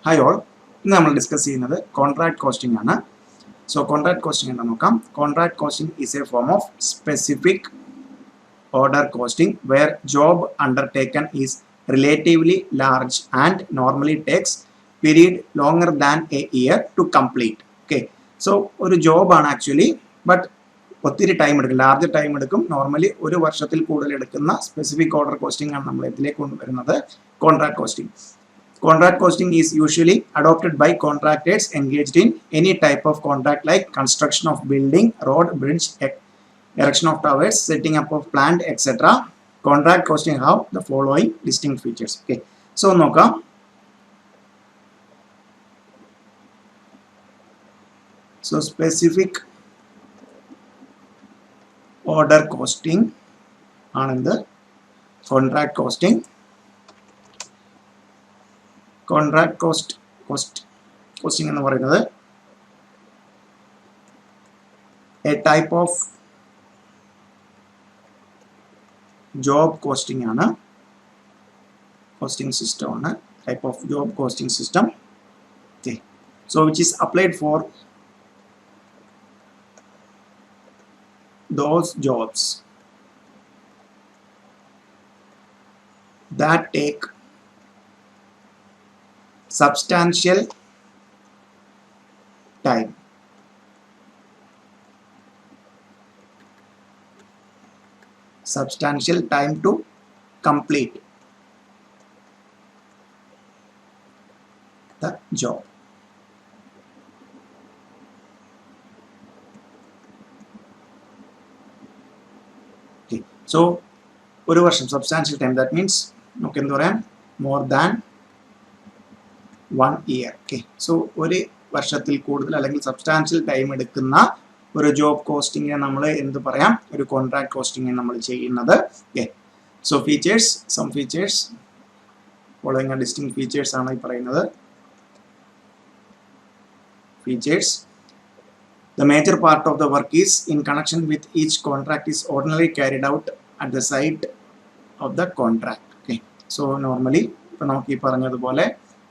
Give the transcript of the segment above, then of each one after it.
Hi all, ഇന്ന് നമ്മൾ discuss ചെയ്യുന്നത് കോൺട്രാക്ട് കോസ്റ്റിംഗ് ആണ്. സോ കോൺട്രാക്ട് കോസ്റ്റിംഗ് എന്താ നോക്കാം. Contract costing is A form of specific order costing where job undertaken is relatively large and normally takes period longer than a year to complete. Okay, so ഒരു job ആണ് actually, but ഒത്തിരി time എടുക്കും, large time എടുക്കും. Normally ഒരു വർഷത്തിൽ കൂടുതൽ എടുക്കുന്ന specific order costing ആണ് നമ്മൾ ഇതിലേക്ക് കൊണ്ടുവരുന്നത് contract costing. Contract costing is usually adopted by contractors engaged in any type of contract like construction of building, road, bridge, erection of towers, setting up of plant, etc. Contract costing have the following distinct features. Okay, so നോക്കാം. So specific order costing ആണെന്ന് contract costing. Contract costing എന്ന് പറയുന്നത് a type of job costing ആണ്, costing system ആണ്, type of job costing system. Okay, so which is applied for those jobs that take substantial time. Substantial time to complete the job. Okay, so ഒരു വർഷം substantial time, that means നമുക്ക് എന്താ പറയാം, more than 1 year. Okay, so ഒരു വർഷത്തിൽ കൂടുതൽ അല്ലെങ്കിൽ substantial time എടുക്കുന്ന ഒരു ജോബ് കോസ്റ്റിംഗിനെ നമ്മൾ എന്ത് പറയാം, ഒരു കോൺട്രാക്ട് കോസ്റ്റിംഗ് നമ്മൾ ചെയ്യുന്നത്. Okay, so features, some features following distinct features ആണ് ഈ പറയുന്നത്. Features: the major part of the work is in connection with each contract is ordinarily carried out at the site of the contract. Okay, so normally ഇപ്പോൾ നമുക്ക് ഈ പറഞ്ഞതുപോലെ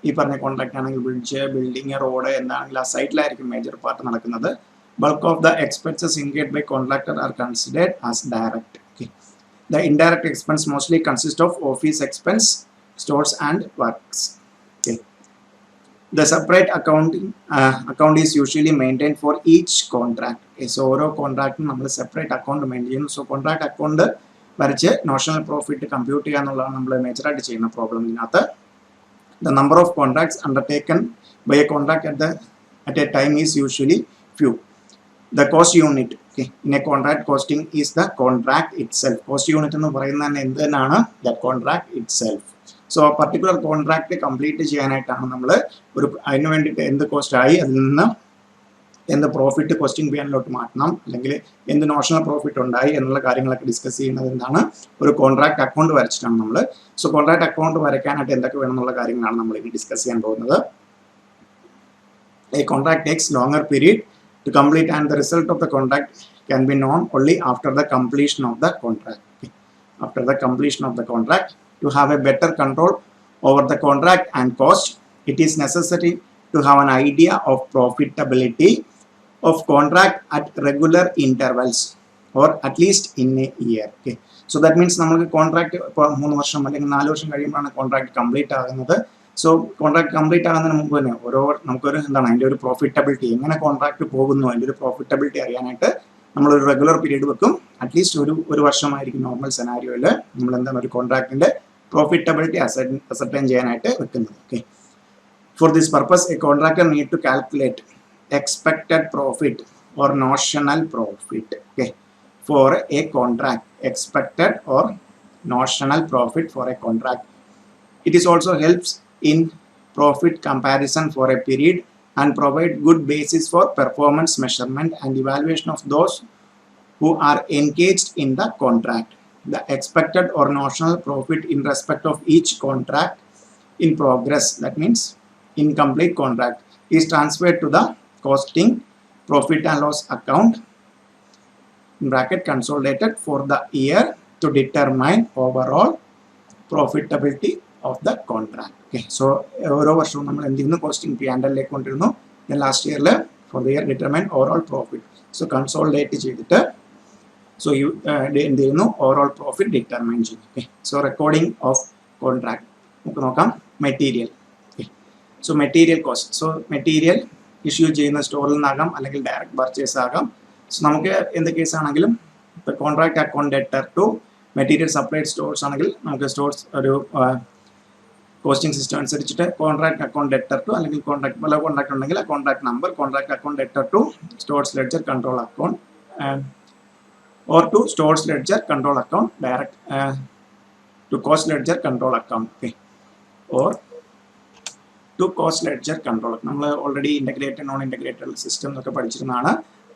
ഈ പറഞ്ഞ contract ആണെങ്കിൽ ബ്രിഡ്ജ്, ബിൽഡിംഗ്, റോഡ് എന്താണെങ്കിൽ ആ സൈറ്റിലായിരിക്കും മേജർ പാർട്ട് നടക്കുന്നത്. Bulk of the expenses incurred by contractor are considered as direct. Okay, the indirect expense mostly consist of office expense, stores and works. Okay, the separate account is usually maintained for each contract. Okay, so ഓരോ കോൺട്രാക്റ്റും നമ്മൾ separate account maintain ചെയ്യുന്നു. So contract account വരച്ച് notional profit compute ചെയ്യുക എന്നുള്ളതാണ് നമ്മൾ മേജറായിട്ട് ചെയ്യുന്ന problem ഇതിനകത്ത്. The number of contracts undertaken by a contract at a time is usually few. The cost unit, okay, in a contract costing is the contract itself. Cost unit എന്ന് പറയുന്നത് തന്നെ എന്ത് തന്നെയാണ്, that contract itself. So a particular contract complete ചെയ്യാനായിട്ടാണ് നമ്മൾ ഒരു അതിന് വേണ്ടിയിട്ട് എന്ത് കോസ്റ്റ് ആയി അതിൽ നിന്ന് എന്ത് പ്രോഫിറ്റ് കോസ്റ്റിംഗ് പ്ലാനിലോട്ട് മാറ്റണം, അല്ലെങ്കിൽ എന്ത് നോഷണൽ പ്രോഫിറ്റ് ഉണ്ടായി എന്നുള്ള കാര്യങ്ങളൊക്കെ ഡിസ്കസ് ചെയ്യുന്നത് എന്താണ്, ഒരു കോൺട്രാക്ട് അക്കൗണ്ട് വരച്ചിട്ടാണ് നമ്മൾ. സോ കോൺട്രാക്ട് അക്കൗണ്ട് വരയ്ക്കാനായിട്ട് എന്തൊക്കെ വേണം എന്നുള്ള കാര്യങ്ങളാണ് നമ്മൾ ഇനി ഡിസ്കസ് ചെയ്യാൻ പോകുന്നത്. A contract takes longer period to complete and the result of the contract can be known only after the completion of the contract. Okay, after the completion of the contract, to have a better control over the contract and cost, it is necessary to have an idea of profitability of contract at regular intervals or at least in a year. Okay, so that means നമുക്ക് contract ഇപ്പോൾ 3 വർഷം അല്ലെങ്കിൽ 4 വർഷം കഴിയുമ്പോഴാണ് contract complete ആകുന്നത്. So contract complete ആകുന്നതിന് മുമ്പ് തന്നെ നമുക്കൊരു എന്താണ് അതിൻ്റെ ഒരു പ്രോഫിറ്റബിലിറ്റി, എങ്ങനെ കോൺട്രാക്ട് പോകുന്നു അതിൻ്റെ ഒരു പ്രോഫിറ്റബിലിറ്റി അറിയാനായിട്ട് നമ്മളൊരു റെഗുലർ പീരീഡ് വെക്കും. അറ്റ്ലീസ്റ്റ് ഒരു വർഷമായിരിക്കും നോർമൽ സെനാരിയോയിൽ നമ്മൾ എന്താണ് ഒരു കോൺട്രാക്ടിൻ്റെ പ്രോഫിറ്റബിലിറ്റി അസർട്ടൈൻ ചെയ്യാനായിട്ട് വെക്കുന്നത്. Okay, for this purpose a contractor need to calculate expected profit or notional profit. Okay, for a contract, expected or notional profit for a contract. It is also helps in profit comparison for a period and provide good basis for performance measurement and evaluation of those who are engaged in the contract. The expected or notional profit in respect of each contract in progress, that means incomplete contract, is transferred to the costing profit and loss account bracket consolidated for the year to determine overall profitability of the contract. Okay, so ഓരോ വർഷവും നമ്മൾ എന്ത് ചെയ്യുന്നു costing P and എല്ലിലേക്ക് കൊണ്ടിരുന്നു. Then last year for the year determine overall profit. So consolidate ചെയ്തിട്ട് so you എന്ത് ചെയ്യുന്നു overall profit determine ചെയ്യും. Okay, so recording of contract നമുക്ക് നോക്കാം. Material. Okay, so material cost. So material issue ചെയ്യുന്ന സ്റ്റോറിൽ നിന്നാകാം അല്ലെങ്കിൽ ഡയറക്റ്റ് പർച്ചേസ് ആകാം. സോ നമുക്ക് എന്ത് കേസ് ആണെങ്കിലും contract account debtor to material supplied stores ആണെങ്കിൽ നമുക്ക് സ്റ്റോർസ് ഒരു കോസ്റ്റിംഗ് സിസ്റ്റം അനുസരിച്ചിട്ട് കോൺട്രാക്ട് അക്കൗണ്ട് ഡെറ്റർ ടു അല്ലെങ്കിൽ കോൺട്രാക്ട് പല കോൺട്രാക്ട് ഉണ്ടെങ്കിൽ ആ contract number contract account debtor to stores ledger control account or to stores ledger control account direct to cost ledger control account. Okay, or to cost ledger control. നമ്മൾ already integrated non integrated system എന്നൊക്കെ പഠിച്ചിരുന്നതാണ്.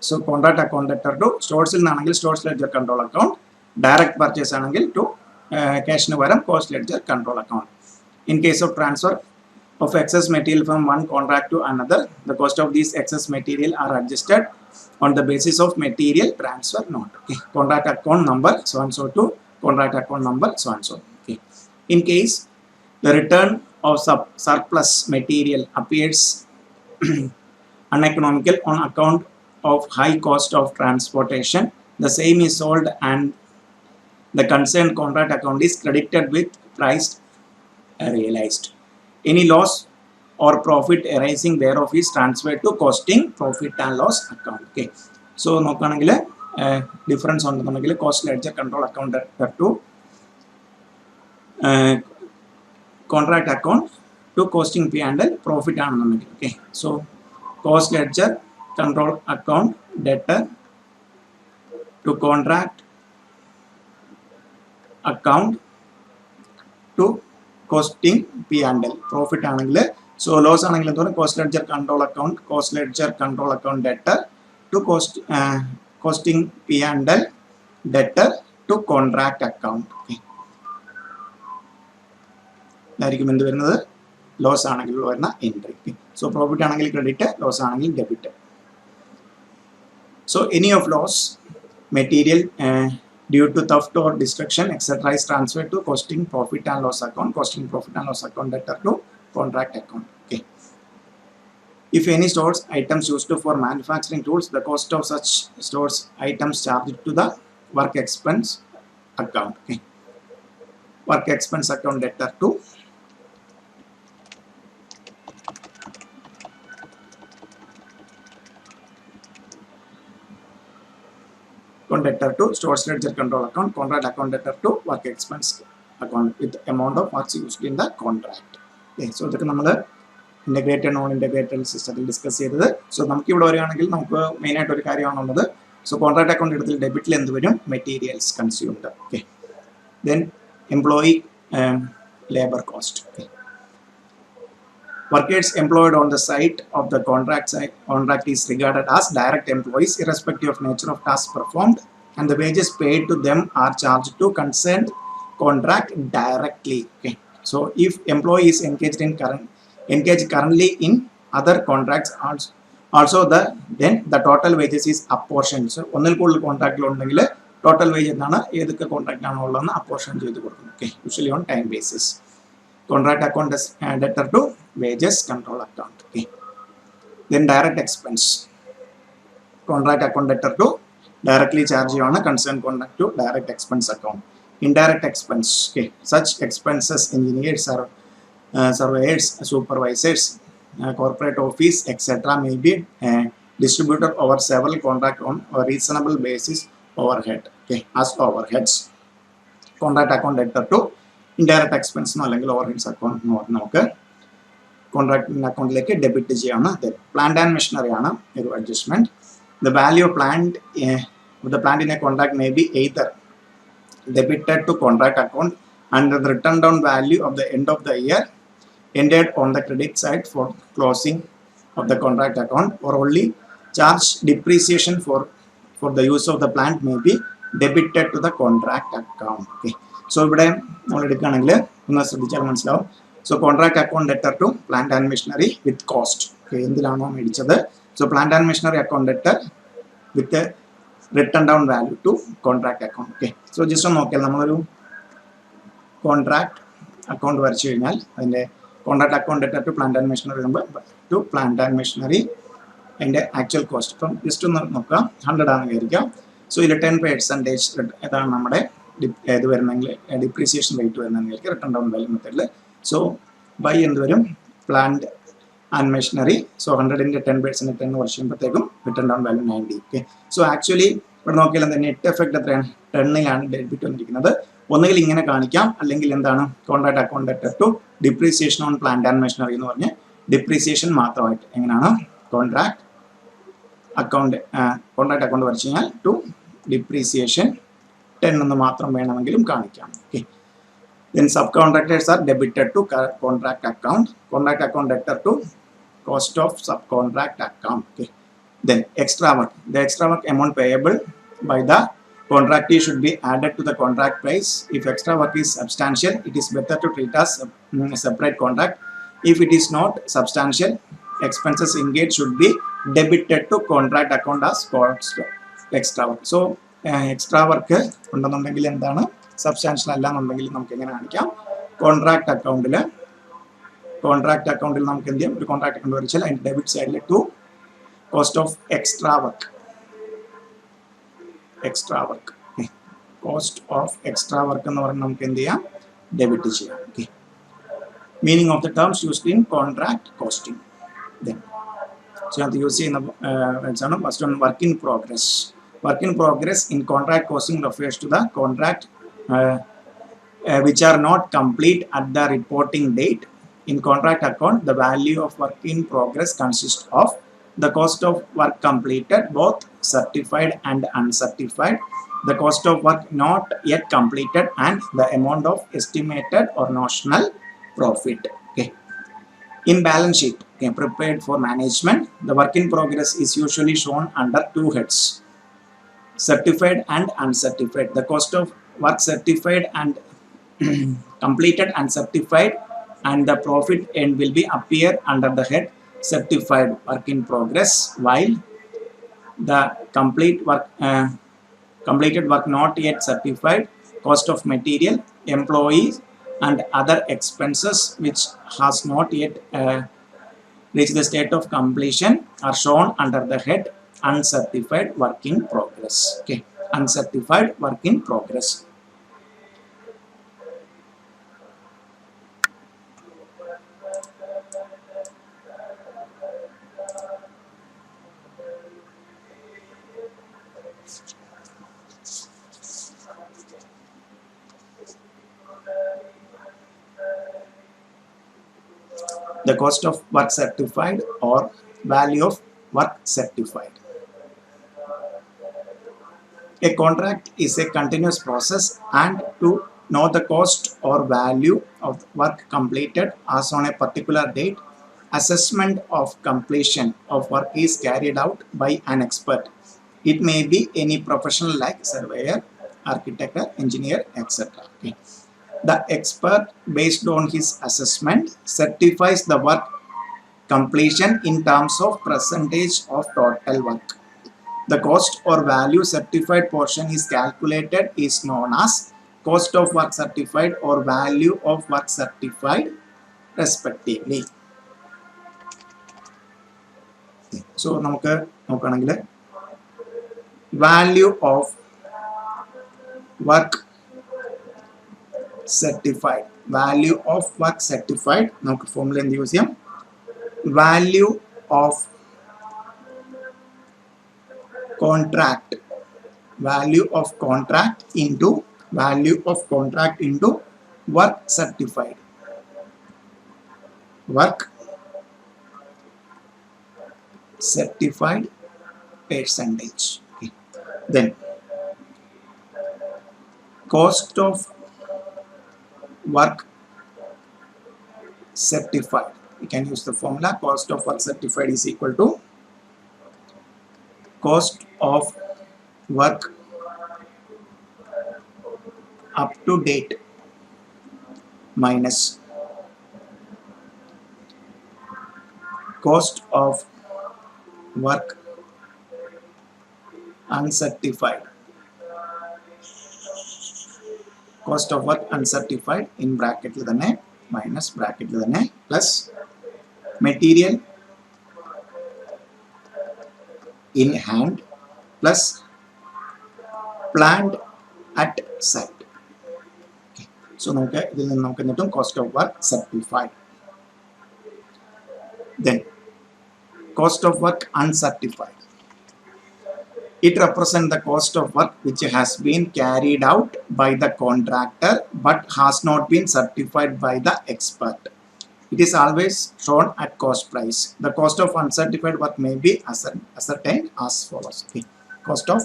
So contract account debtor to സ്റ്റോർസിൽ നിന്നാണെങ്കിൽ stores ledger control account, direct purchase ആണെങ്കിൽ to ക്യാഷിന് പകരം cost ledger control account. In case of transfer of excess material from one contract to another, the cost of these excess material are adjusted on the basis of material transfer note. Okay, contract account number so and so to contract account number so and so. Okay, in case the return of surplus material appears uneconomical on account of high cost of transportation, the same is sold and the concerned contract account is credited with price realized. Any loss or profit arising thereof is transferred to costing profit and loss account. Okay, so നോക്കുകയാണെങ്കിൽ difference ഉണ്ടെന്നുണ്ടെങ്കിൽ cost ledger control account debtor to contract account to costing P and L profit ആണെന്നുണ്ടെങ്കിൽ. Okay, so cost ledger control account debtor to contract account to costing P and L profit ആണെങ്കിൽ, so loss ആണെങ്കിൽ എന്തോ cost ledger control account cost ledger control account debtor to costing P and L debtor to contract account. ഇതായിരിക്കും എന്ത് വരുന്നത് loss ആണെങ്കിൽ വരുന്ന entry. So profit ആണെങ്കിൽ credit, loss ആണെങ്കിൽ debit. So any of loss material due to theft or destruction etc. is transferred to costing profit and loss account, costing profit and loss account debtor to contract account. Okay, if any stores items used for manufacturing tools, the cost of such stores items charged to the work expense account. Okay, work expense account debtor to debtor to stores ledger control account, contract account debtor to work expense account with amount of works used in the contract. Okay, so ഇതൊക്കെ നമ്മൾ integrated non integrated സിസ്റ്റത്തിൽ discuss ചെയ്തത്. So നമുക്ക് ഇവിടെ വരികയാണെങ്കിൽ നമുക്ക് മെയിനായിട്ട് ഒരു കാര്യമാണുള്ളത്. സോ കോൺട്രാക്ട് അക്കൗണ്ട് എടുത്തിൽ ഡെബിറ്റിൽ എന്ത് വരും materials consumed. Okay, then employee labour cost. Okay, workers employed on the site of the contract is regarded as direct employees irrespective of nature of tasks performed, and the wages paid to them are charged to concerned contract directly. Okay, so if employee is engaged currently in other contracts also then the total wages is apportioned. So ഒന്നിൽ കൂടുതൽ കോൺട്രാക്റ്റിൽ ഉണ്ടെങ്കിൽ total wage എന്താണ് ഏതൊക്കെ contract ആണോ ഉള്ളതെന്ന് apportion ചെയ്ത് കൊടുക്കും. Okay, usually on time basis. Contract account debtor to wages control account. Okay, then direct expense. Contract account debtor to directly charge on a concerned contract to direct expense account. Indirect expense. Okay, such expenses engineers or surveyors, supervisors, corporate office etc. may be distributed over several contract on a reasonable basis overhead. Okay, as overheads. Contract account debtor to indirect expense അല്ലെങ്കിൽ over heads account എന്ന് പറഞ്ഞാൽ നമുക്ക് കോൺട്രാക്ടിൻ്റെ അക്കൗണ്ടിലേക്ക് debit ചെയ്യാണ്. Plant and machinery ആണ് ഒരു adjustment. The value of plant in a contract may be either debited to contract account and the written down value of the end of the year ended on the credit side for closing of the contract account, or only charge depreciation for the use of the plant may be debited to the contract account. Okay, so ഇവിടെ നമ്മൾ എടുക്കുകയാണെങ്കിൽ ഒന്ന് ശ്രദ്ധിച്ചാൽ മനസ്സിലാവും. So contract account debtor to plant and machinery with cost. Okay, എന്തിലാണോ മേടിച്ചത്. So plant and machinery account debtor with written down value to contract account. Okay, so just ഒന്ന് നോക്കിയാൽ നമ്മളൊരു കോൺട്രാക്ട് അക്കൗണ്ട് വരച്ചു കഴിഞ്ഞാൽ അതിൻ്റെ contract account debtor to plant and machinery to plant and machinery and actual cost from just to 100 ആണ് വിചാരിക്കാം. So ഇതിൽ 10% ഏതാണ് നമ്മുടെ ഇത് വരുന്നെങ്കിൽ ഡിപ്രീസിയേഷൻ റേറ്റ് വരുന്നതെങ്കിൽ റിട്ടേൺ ഡൗൺ വാല്യൂ മെത്തേഡിൽ. സോ ബൈ എന്ത് വരും പ്ലാന്റ് ആൻഡ് മെഷീനറി. സോ 100ന്റെ 10% 10 വർഷം ചെയ്യുമ്പോഴത്തേക്കും return down value 90. Okay, so actually ഇവിടെ നോക്കിയാൽ തന്നെ നെറ്റ് എഫക്ട് എത്രയാണ് 10ലാണ് ഡെബിറ്റ് വന്നിരിക്കുന്നത്. ഒന്നുകിൽ ഇങ്ങനെ കാണിക്കാം, അല്ലെങ്കിൽ എന്താണ് contract account debtor to depreciation on plant and machinery എന്ന് പറഞ്ഞ് ഡിപ്രീസിയേഷൻ മാത്രമായിട്ട് എങ്ങനെയാണ് കോൺട്രാക്ട് അക്കൗണ്ട് വരച്ചു കഴിഞ്ഞാൽ ടു ഡിപ്രീസിയേഷൻ 10 എന്ന് മാത്രം വേണമെങ്കിലും കാണിക്കാം. Okay, then subcontractors are debited to contract account debtor to cost of subcontract account. Okay, then extra work, the extra work amount payable by the contractee should be added to the contract price. If extra work is substantial, it is better to treat as a separate contract. If it is not substantial, expenses engaged should be debited to contract account as cost extra work. So extra work ഉണ്ടെന്നുണ്ടെങ്കിൽ എന്താണ് substantial അല്ല എന്നുണ്ടെങ്കിൽ നമുക്ക് എങ്ങനെ കാണിക്കാം contract അക്കൗണ്ടിൽ നമുക്ക് എന്ത് ചെയ്യാം ഒരു കോൺട്രാക്ട് അക്കൗണ്ട് വരച്ചാൽ അതിൻ്റെ ഡെബിറ്റ് സൈഡിൽ to cost of extra work cost of extra work എന്ന് പറഞ്ഞാൽ നമുക്ക് എന്ത് ചെയ്യാം ഡെബിറ്റ് ചെയ്യാം. Okay, meaning of the terms used in contract costing. Then so അത് യൂസ് ചെയ്യുന്ന വെച്ചാണ് first on work in progress. Work in progress in contract costing refers to the contract which are not complete at the reporting date. In contract account, the value of work in progress consists of the cost of work completed, both certified and uncertified, the cost of work not yet completed, and the amount of estimated or notional profit. Okay. In balance sheet prepared for management, the work in progress is usually shown under two heads: certified and uncertified. The cost of work certified and completed and certified, and the profit end will be appear under the head certified work in progress, while the completed work not yet certified, cost of material, employees, and other expenses which has not yet reached the state of completion are shown under the head uncertified work in progress. Okay, uncertified work in progress. The cost of work certified or value of work certified. A contract is a continuous process, and to know the cost or value of work completed as on a particular date, assessment of completion of work is carried out by an expert. It may be any professional like surveyor, architect, engineer, etc. Okay. The expert, based on his assessment, certifies the work completion in terms of percentage of total work. The cost or value certified portion is calculated is known as cost of work certified or value of work certified respectively. So നമുക്ക് നോക്കുകയാണെങ്കിൽ value of work certified നമുക്ക് formula എന്ത് use ചെയ്യാം value of contract into work certified percentage. Okay. Then cost of work certified, we can use the formula cost of work certified is equal to cost of work up to date minus cost of work uncertified in bracket തന്നെ minus bracket തന്നെ plus material in hand plus planned at site. Okay. So നമുക്ക് ഇതിൽ നിന്ന് നമുക്ക് എന്നിട്ടും cost of work certified. Then cost of work uncertified. It represents the cost of work which has been carried out by the contractor but has not been certified by the expert. It is always shown at cost price. The cost of uncertified work may be ascertained as follows. Okay. Cost of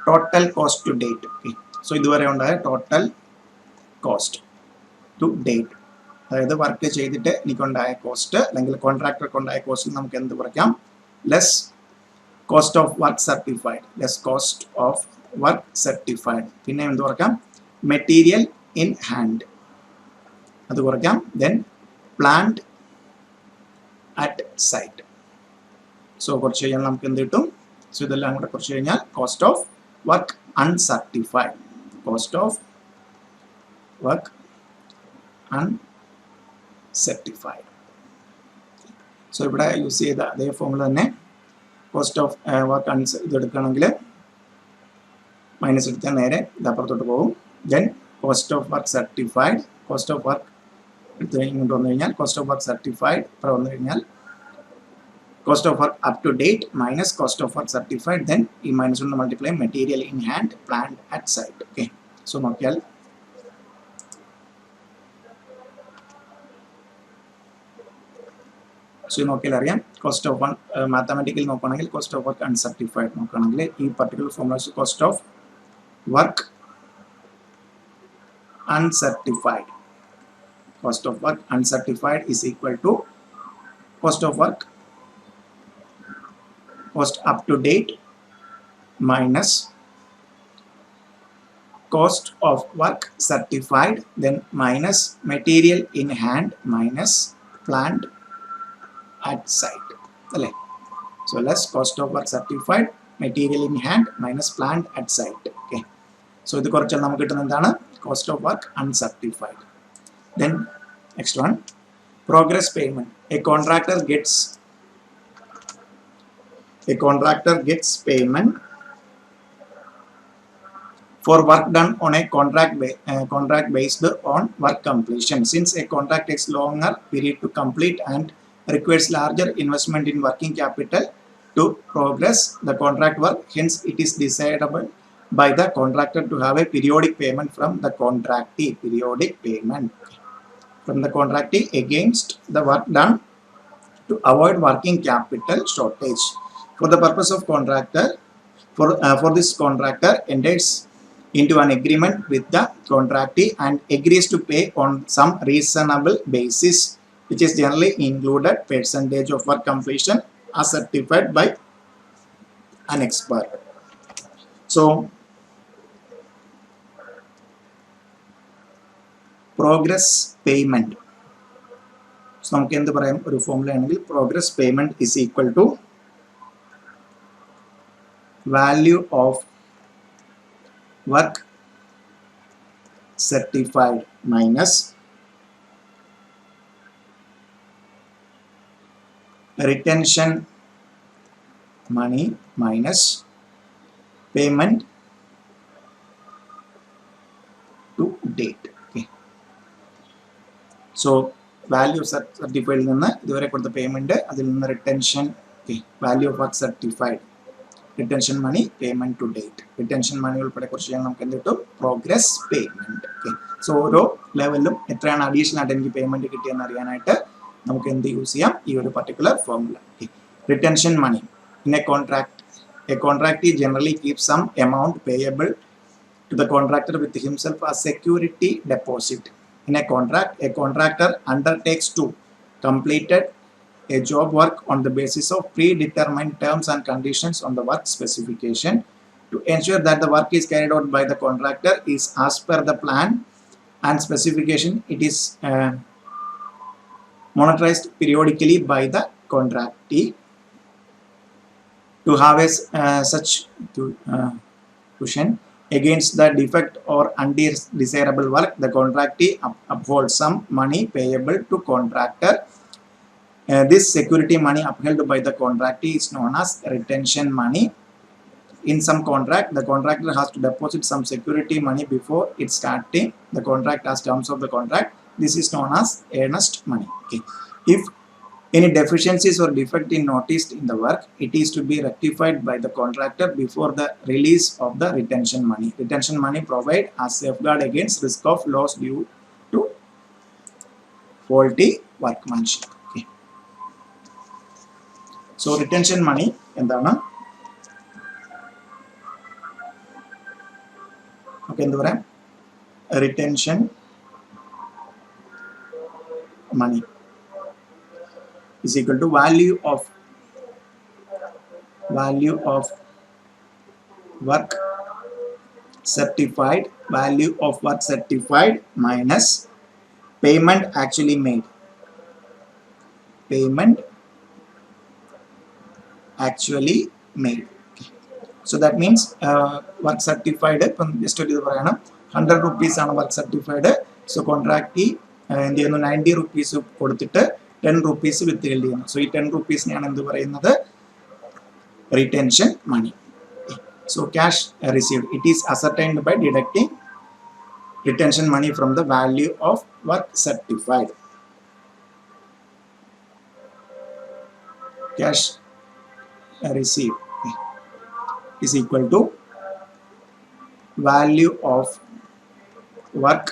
total cost to date. Okay. So ഇതുവരെ ഉണ്ടായ total cost to date. അതായത് work ചെയ്തിട്ട് എനിക്കുണ്ടായ cost അല്ലെങ്കിൽ കോൺട്രാക്ടർക്ക് ഉണ്ടായ cost നമുക്ക് എന്ത് കുറയ്ക്കാം? Less cost of work certified, less cost of work certified. പിന്നെ എന്ത് കുറയ്ക്കാം? മെറ്റീരിയൽ ഇൻ ഹാൻഡ് അത് കുറയ്ക്കാം. Then plant at site. So കുറച്ച് കഴിഞ്ഞാൽ നമുക്ക് എന്ത് കിട്ടും? സോ ഇതെല്ലാം കൂടെ കുറച്ച് കഴിഞ്ഞാൽ cost of work uncertified, cost of work uncertified. So ഇവിടെ യൂസ് ചെയ്ത അതേ ഫോമുല തന്നെ കോസ്റ്റ് ഓഫ് വർക്ക് ഇതെടുക്കുകയാണെങ്കിൽ മൈനസ് എടുത്താൽ നേരെ ഇതപ്പുറത്തോട്ട് പോകും. Then cost of work certified, cost of work എടുത്ത് ഇങ്ങോട്ട് വന്നു കഴിഞ്ഞാൽ കോസ്റ്റ് ഓഫ് വർക്ക് സർട്ടിഫൈഡ് ഇവിടെ വന്നു കഴിഞ്ഞാൽ cost of work up to date minus cost of work certified. Then ഈ മൈനസ് കൊണ്ട് multiply material in hand plant at site. Okay. So നോക്കിയാൽ സോ നോക്കിയാൽ അറിയാം കോസ്റ്റ് ഓഫ് വൺ മാത്തമാറ്റിക്കൽ നോക്കുകയാണെങ്കിൽ cost of work uncertified നോക്കുകയാണെങ്കിൽ ഈ particular formula cost of work uncertified, cost of work uncertified is equal to cost of work cost up to date minus cost of work certified, then minus material in hand minus planned at site. So less cost of work certified, material in hand minus planned at site. Okay. So ഇത് കുറച്ചാൽ നമുക്ക് കിട്ടുന്ന എന്താണ്? Cost of work uncertified. Then next one, progress payment. A contractor gets payment for work done on a contract based on work completion. Since a contract takes longer period to complete and requires larger investment in working capital to progress the contract work, hence it is desirable by the contractor to have a periodic payment from the contractee, periodic payment from the contractee against the work done to avoid working capital shortage. For the purpose of contractor, for this contractor enters into an agreement with the contractee and agrees to pay on some reasonable basis, which is generally included percentage of work completion as certified by an expert. So progress payment. So നമുക്ക് എന്ത് പറയാം? ഒരു formula ആണെങ്കിൽ progress payment is equal to value of work certified minus retention money minus payment to date. Okay. So value certified നിന്ന് ഇതുവരെ കൊടുത്ത payment, അതിൽ നിന്ന് retention, value of work certified, retention money, payment to date. Retention money ഉൾപ്പെടെ കുറച്ച് ചെയ്യാൻ നമുക്ക് എന്ത് കിട്ടും? Progress payment. ഓക്കെ. സോ ഓരോ ലെവലിലും എത്രയാണ് അഡീഷണൽ ആയിട്ട് എനിക്ക് പേയ്മെന്റ് കിട്ടിയെന്ന് അറിയാനായിട്ട് നമുക്ക് എന്ത് യൂസ് ചെയ്യാം? ഈ ഒരു particular formula. Retention money in a contractee generally keeps some amount payable to the contractor with himself as security deposit. In a contract, a contractor undertakes to complete a job work on the basis of predetermined terms and conditions on the work specification. To ensure that the work is carried out by the contractor is as per the plan and specification, it is monitored periodically by the contractee to have a such cushion against the defect or undesirable work. The contractee upholds some money payable to contractor. This security money upheld by the contractee is known as retention money. In some contract, the contractor has to deposit some security money before it starting the contract as terms of the contract. This is known as earnest money. Okay. If any deficiencies or defect is noticed in the work, it is to be rectified by the contractor before the release of the retention money. Retention money provide as safeguard against risk of loss due to faulty workmanship. Okay. So retention money എന്താണ്? Okay, എന്ത് പറയാം? Retention money is equal to value of work certified minus payment actually made. Okay. So that means work certified just to 100 rupees ആണ് work certified. So contractee 90 rupees കൊടുത്തിട്ട് 10 rupees withheld ചെയ്യുന്നു. So ഈ 10 rupees നെയാണ് എന്ത് പറയുന്നത്? Retention money. So cash received, it is ascertained by deducting retention money from the value of work certified. Cash received is equal to value of work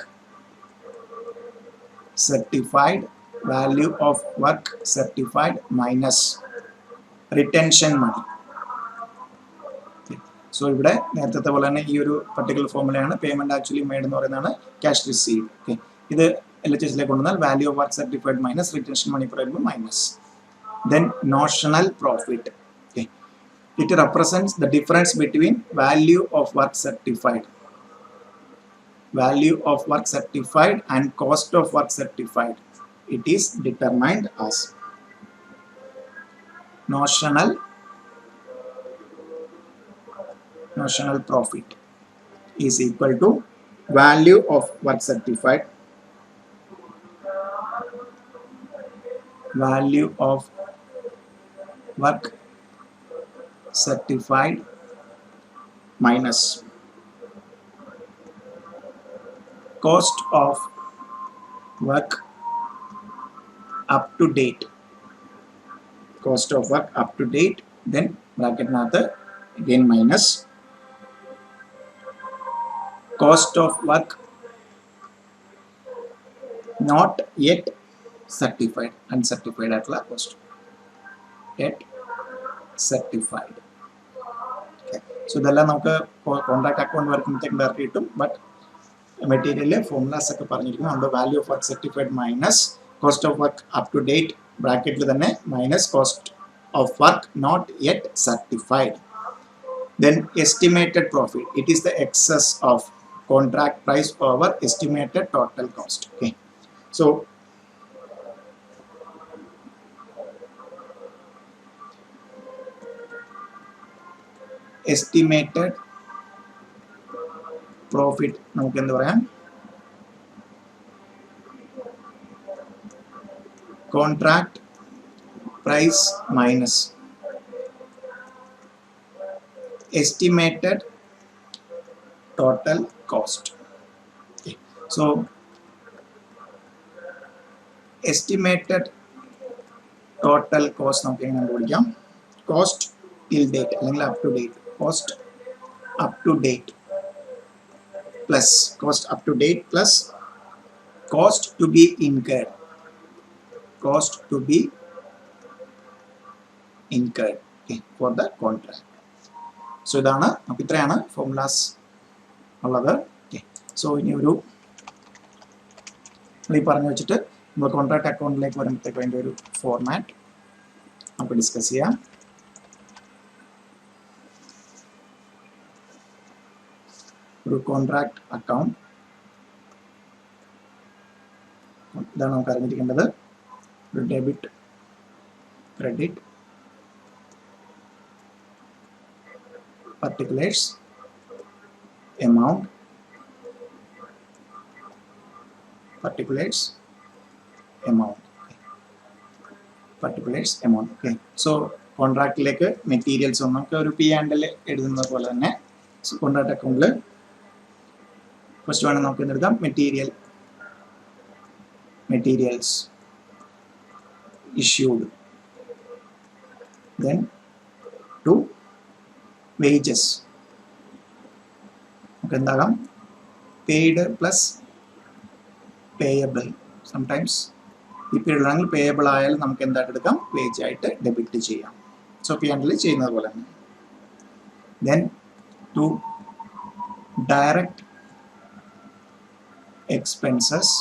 certified minus retention money. So ഇവിടെ നേരത്തെ പോലെ തന്നെ ഈ ഒരു particular ഫോർമുലയാണ് payment actually made എന്ന് പറയുന്നതാണ് cash received. Okay, ഇത് LHSലേക്ക് കൊണ്ടുവന്നാൽ value of work certified minus retention money പറയുമ്പോൾ minus. Then notional profit. Okay, it represents the difference between value of work certified and cost of work certified. It is determined as notional profit is equal to value of work certified minus cost of work up to date. Then bracket another again minus cost of work not yet certified, uncertified at la cost yet certified. Okay, so ഇതെല്ലാം നമുക്ക് contract account വർക്കുമ്പോഴത്തേക്കും direct കിട്ടും. But material formulas ഒക്കെ പറഞ്ഞിരിക്കുന്നു. അതുകൊണ്ട് value of work certified minus cost of work up to date ബ്രാക്കറ്റിൽ തന്നെ minus cost of work not yet certified. Then estimated profit, it is the excess of contract price over estimated total cost. Okay, so estimated profit നമുക്ക് എന്ത് പറയാം? Contract price minus estimated total cost. Okay, so estimated total cost നമുക്ക് എങ്ങനെ കണ്ടുപിടിക്കാം? Cost till date അല്ലെങ്കിൽ up to date, cost up to date plus cost to be incurred, okay, for the contract. So ഇതാണ് നമുക്ക് ഇത്രയാണ് formulas ഉള്ളത്. Okay, so ഇനി ഒരു ഈ പറഞ്ഞു വെച്ചിട്ട് നമ്മൾ കോൺട്രാക്ട് അക്കൗണ്ടിലേക്ക് വരുമ്പോഴത്തേക്ക് അതിൻ്റെ ഒരു ഫോർമാറ്റ് നമുക്ക് ഡിസ്കസ് ചെയ്യാം. ഒരു കോൺട്രാക്ട് അക്കൗണ്ട് ഇതാണ് നമുക്ക് അറിഞ്ഞിരിക്കേണ്ടത്. ഒരു debit credit particulars amount okay. So കോൺട്രാക്റ്റിലേക്ക് മെറ്റീരിയൽസ് നമുക്ക് ഒരു പി ആൻഡ് എൽ എഴുതുന്നത് പോലെ തന്നെ കോൺട്രാക്ട് അക്കൗണ്ടിൽ ഫസ്റ്റ് വേണം നമുക്ക് എന്തെടുക്കാം materials issued, then to wages നമുക്ക് എന്താകാം പെയ്ഡ് പ്ലസ് പേയബിൾ സംടൈംസ് ഈ പീരീഡ് ആണെങ്കിൽ പേയബിൾ ആയാലും നമുക്ക് എന്തായിട്ട് എടുക്കാം വേജ് ആയിട്ട് ഡെബിറ്റ് ചെയ്യാം സോ പി ആൻഡിൽ ചെയ്യുന്നത് പോലെ തന്നെ then to direct expenses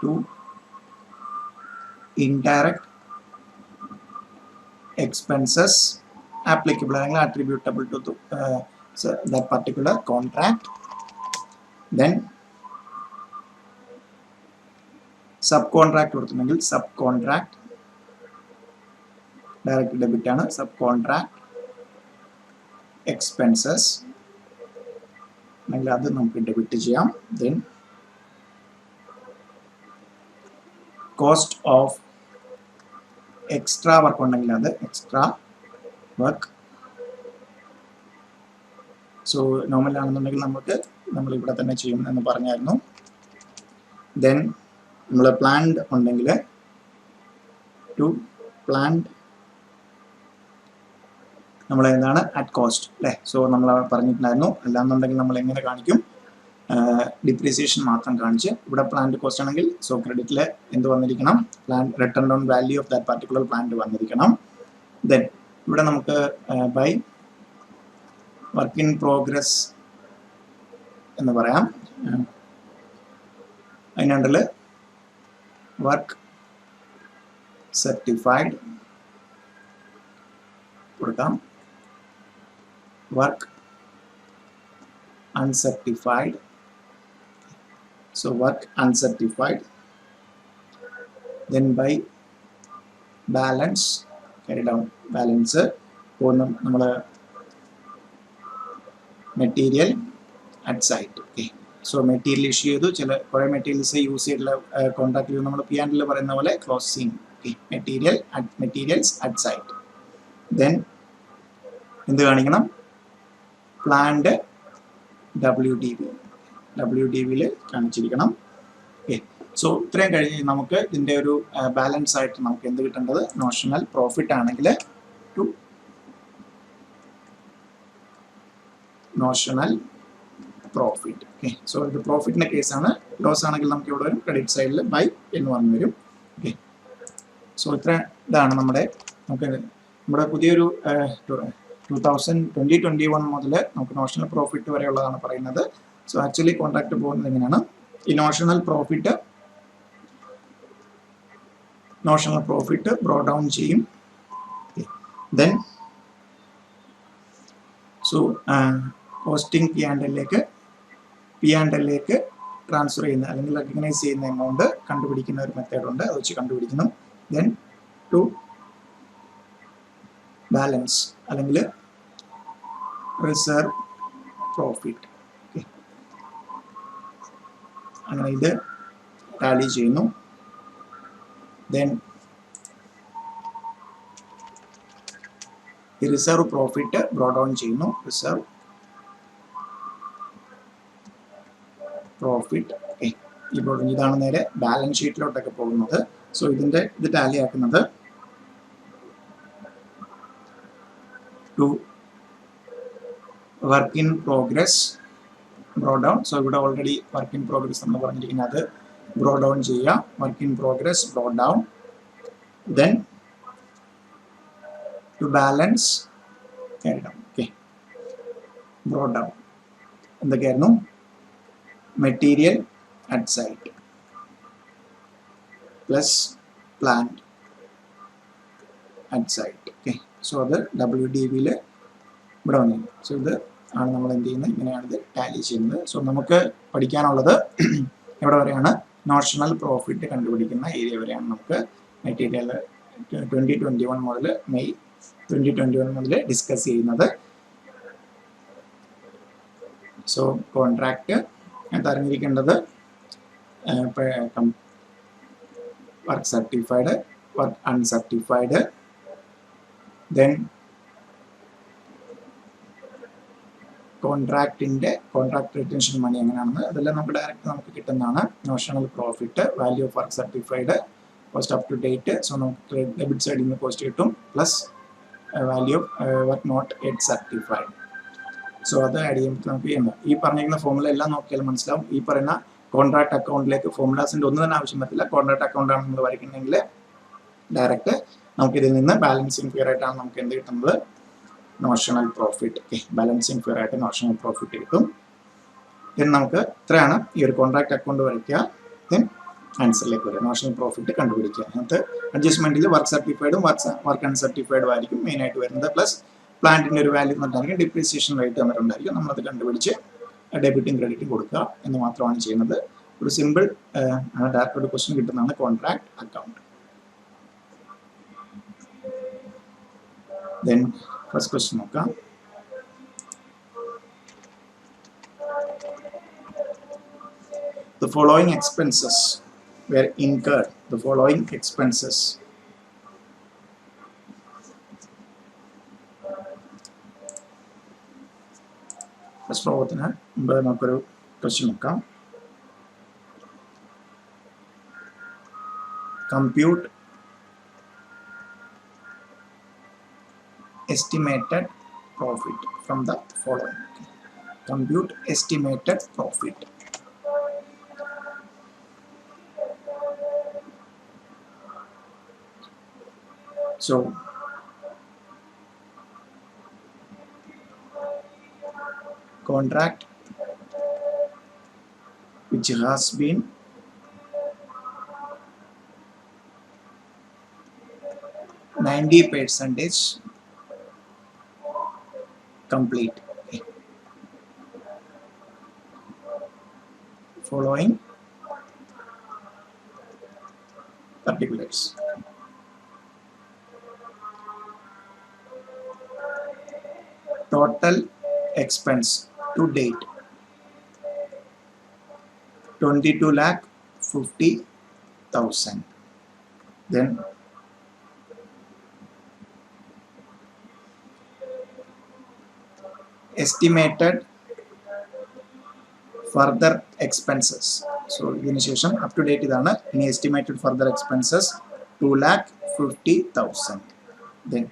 to indirect expenses applicable and attributable to that particular contract. Then subcontract കൊടുത്തിട്ടുണ്ടെങ്കിൽ subcontract direct debit ആണ് subcontract expenses അത് നമുക്ക് ഡെബിറ്റ് ചെയ്യാം then cost of extra work ഉണ്ടെങ്കിൽ അത് extra work സോ നോർമൽ ആണെന്നുണ്ടെങ്കിൽ നമ്മൾ ഇവിടെ തന്നെ ചെയ്യും എന്ന് പറഞ്ഞായിരുന്നു ദെൻ നമ്മൾ പ്ലാൻഡ് ഉണ്ടെങ്കിൽ ടു പ്ലാൻഡ് നമ്മൾ എന്താണ് അറ്റ് കോസ്റ്റ് അല്ലേ സോ നമ്മൾ പറഞ്ഞിട്ടുണ്ടായിരുന്നു അല്ലാന്നുണ്ടെങ്കിൽ നമ്മൾ എങ്ങനെ കാണിക്കും ഡിപ്രീസിയേഷൻ മാത്രം കാണിച്ച് ഇവിടെ പ്ലാന്റ് കോസ്റ്റ് ആണെങ്കിൽ സോ ക്രെഡിറ്റിൽ എന്ത് വന്നിരിക്കണം plant written on value of that particular plant വന്നിരിക്കണം ദെൻ ഇവിടെ നമുക്ക് ബൈ വർക്ക് ഇൻ പ്രോഗ്രസ് എന്ന് പറയാം അതിനുണ്ടിൽ വർക്ക് സർട്ടിഫൈഡ് കൊടുക്കാം work uncertified so work uncertified then by balance carry down balance നമ്മൾ material at site okay so material issue ചെയ്തു കുറേ മെറ്റീരിയൽസ് യൂസ് ചെയ്തിട്ടുള്ള കോൺട്രാക്റ്റിൽ നമ്മൾ പി ആൻഡിൽ പറയുന്ന പോലെ closing okay materials at site then എന്ത് കാണിക്കണം പ്ലാന്റ് WDV കാണിച്ചിരിക്കണം ഓക്കെ സോ ഇത്രയും കഴിഞ്ഞ് നമുക്ക് ഇതിൻ്റെ ഒരു ബാലൻസ് ആയിട്ട് നമുക്ക് എന്ത് കിട്ടേണ്ടത് നോഷണൽ പ്രോഫിറ്റ് ആണെങ്കിൽ to notional profit okay so ഇത് പ്രോഫിറ്റിൻ്റെ കേസാണ് ലോസ് ആണെങ്കിൽ നമുക്ക് ഇവിടെ വരും ക്രെഡിറ്റ് സൈഡിൽ ബൈ എന്ന് പറഞ്ഞു വരും ഓക്കെ സോ ഇതാണ് നമ്മുടെ പുതിയൊരു 2021 മുതൽ നമുക്ക് നോഷണൽ പ്രോഫിറ്റ് വരെയുള്ളതാണ് പറയുന്നത് സോ ആക്ച്വലി കോൺട്രാക്ട് പോകുന്നത് എങ്ങനെയാണ് ഈ നോഷണൽ പ്രോഫിറ്റ് ബ്രോ ഡൗൺ ചെയ്യും then so costing P and എല്ലിലേക്ക് ട്രാൻസ്ഫർ ചെയ്യുന്ന അല്ലെങ്കിൽ റെക്കഗ്നൈസ് ചെയ്യുന്ന എമൗണ്ട് കണ്ടുപിടിക്കുന്ന ഒരു മെത്തേഡ് ഉണ്ട് അത് വെച്ച് കണ്ടുപിടിക്കുന്നു ദെൻ ടു ബാലൻസ് അല്ലെങ്കിൽ റിസർവ് പ്രോഫിറ്റ് അങ്ങനെ ഇത് ടാലി ചെയ്യുന്നു ദെൻ ഈ റിസർവ് പ്രോഫിറ്റ് ബ്രോ ഡൗൺ ചെയ്യുന്നു റിസർവ് പ്രോഫിറ്റ് ഇപ്പോൾ ഇതാണ് നേരെ ബാലൻസ് ഷീറ്റിലോട്ടൊക്കെ പോകുന്നത് സോ ഇത് ടാലി ആക്കുന്നത് to work in progress brought down so ഇവിടെ ഓൾറെഡി വർക്ക് ഇൻ പ്രോഗ്രസ് എന്ന് പറഞ്ഞിരിക്കുന്നത് ബ്രോ ഡൗൺ ചെയ്യുക work in progress brought down then to balance okay brought down എന്തൊക്കെയായിരുന്നു material at site plus plant at site okay so അത് WDV ഇവിടെ വന്നു so ഇത് ആണ് നമ്മൾ എന്ത് ചെയ്യുന്നത് ഇങ്ങനെയാണ് ഇത് ടാലി ചെയ്യുന്നത് സോ നമുക്ക് പഠിക്കാനുള്ളത് എവിടെ വരെയാണ് നോഷണൽ പ്രോഫിറ്റ് കണ്ടുപിടിക്കുന്ന ഏരിയ വരെയാണ് നമുക്ക് മെറ്റീരിയൽ 2021 മുതൽ മെയ് 2021 മുതൽ ഡിസ്കസ് ചെയ്യുന്നത്. സോ കോൺട്രാക്ട് അറിഞ്ഞിരിക്കേണ്ടത് work certified, work uncertified, then contract retention money എങ്ങനെയാണെന്ന് അതെല്ലാം നമുക്ക് ഡയറക്റ്റ് നമുക്ക് കിട്ടുന്നതാണ്. Notional profit, value of work certified, cost up to date. So നമുക്ക് ഡെബിറ്റ് സൈഡിൽ നിന്ന് കോസ്റ്റ് കിട്ടും, plus value of work not yet certified. So അത് ആഡ് ചെയ്യുമ്പോൾ നമുക്ക് ചെയ്യുന്നത് ഈ പറഞ്ഞിരിക്കുന്ന ഫോമുല എല്ലാം നോക്കിയാൽ മനസ്സിലാവും. ഈ പറയുന്ന കോൺട്രാക്ട് അക്കൗണ്ടിലേക്ക് ഫോമുലാസിൻ്റെ ഒന്നും തന്നെ ആവശ്യം പറ്റില്ല. കോൺട്രാക്ട് അക്കൗണ്ടാണ് നമ്മൾ വരയ്ക്കുന്നെങ്കിൽ ഡയറക്റ്റ് നമുക്ക് ഇതിൽ നിന്ന് ബാലൻസിങ് ഫിയർ ആയിട്ടാണ് നമുക്ക് എന്ത് കിട്ടുന്നത്, നോഷണൽ പ്രോഫിറ്റ്. ബാലൻസിങ് ഫിയർ ആയിട്ട് നോഷണൽ പ്രോഫിറ്റ് കിട്ടും. ദെൻ നമുക്ക് ഇത്രയാണ് ഈ ഒരു കോൺട്രാക്ട് അക്കൗണ്ട് വരയ്ക്കുക. ദെൻ ആൻസറിലേക്ക് വരിക, നോഷണൽ പ്രോഫിറ്റ് കണ്ടുപിടിക്കുക. അതിനകത്ത് അഡ്ജസ്റ്റ്മെന്റിൽ വർക്ക് സർട്ടിഫൈഡും വർക്ക് അൺസർട്ടിഫൈഡും ആയിരിക്കും മെയിൻ ആയിട്ട് വരുന്നത്. പ്ലസ് പ്ലാന്റിന്റെ ഒരു വാല്യൂ തന്നിട്ടുണ്ടായിരിക്കും, ഡിപ്രീസിയേഷൻ റേറ്റ് തന്നിട്ടുണ്ടായിരിക്കും. നമ്മളത് കണ്ടുപിടിച്ച് ഡെബിറ്റും ക്രെഡിറ്റും കൊടുക്കുക എന്ന് മാത്രമാണ് ചെയ്യുന്നത്. ഒരു സിമ്പിൾ ഡയറക്റ്റ് ഒരു ക്വസ്റ്റ്യൻ കിട്ടുന്നതാണ് contract account. Then first question നോക്കാം. The following expenses were incurred. The following expenses. First പ്രോബ്ലത്തിന് മുമ്പ് നമുക്കൊരു ക്വസ്റ്റ്യൻ നോക്കാം. Compute estimated profit from the following. Compute estimated profit. So contract which has been %90 complete. Following particulars. Total expense to date 22,50,000. Then estimated further expenses. So ഇതിന് ശേഷം up to date ഇതാണ്. ഇനി estimated further expenses 2,50,000. Then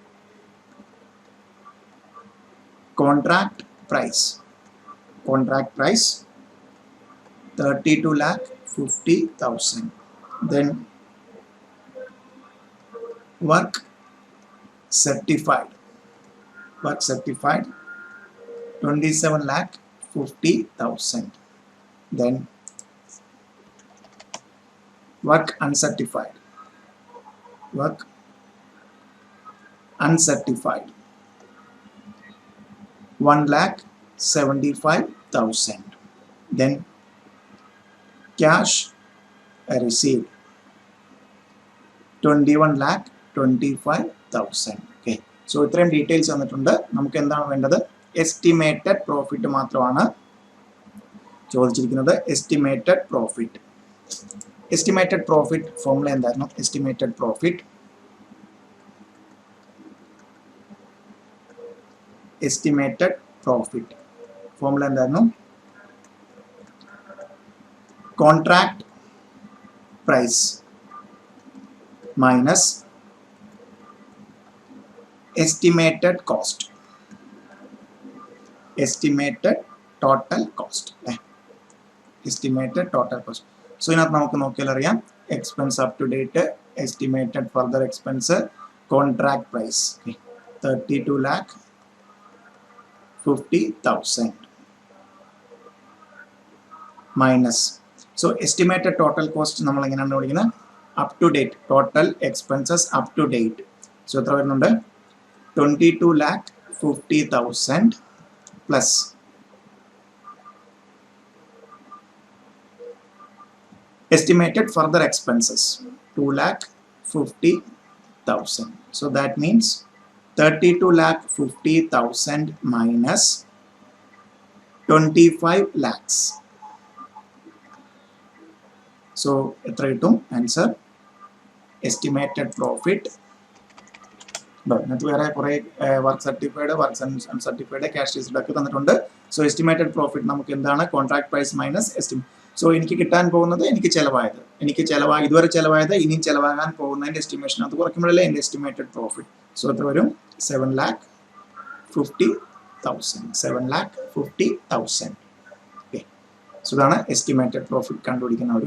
contract price 32,50,000. Then work certified 27,50,000. Then work uncertified 1,75,000. Then cash received 21,25,000. Okay, so ഇത്രയും details വന്നിട്ടുണ്ട്. നമുക്ക് എന്താണ് വേണ്ടത്, estimated profit മാത്രമാണ് ചോദിച്ചിരിക്കുന്നത്. എസ്റ്റിമേറ്റഡ് പ്രോഫിറ്റ് ഫോർമുല എന്തായിരുന്നു? എസ്റ്റിമേറ്റഡ് പ്രോഫിറ്റ് ഫോർമുല എന്തായിരുന്നു? Contract price minus estimated cost, estimated total cost. So ഇതിനകത്ത് നമുക്ക് നോക്കിയാൽ അറിയാം, expense up to date, estimated further expense, contract price 32,50,000 minus. So estimated total cost നമ്മൾ എങ്ങനെയാണ് വിളിക്കുന്നത്? Up to date, total expenses up to date. So എത്ര വരുന്നുണ്ട്? 22,50,000 plus Estimated further expenses 2,50,000. So that means 32,50,000 minus 25 lakhs. So answer estimated profit. Work certified, works uncertified, cash is back. So estimated profit contract price minus estimate. So in Kitan Pona, any Chelava, any Chelava, either Chelava, in Chelava and Pona estimation of the working and estimated profit. So the 7,50,000. 7,50,000. Okay. So the estimated profit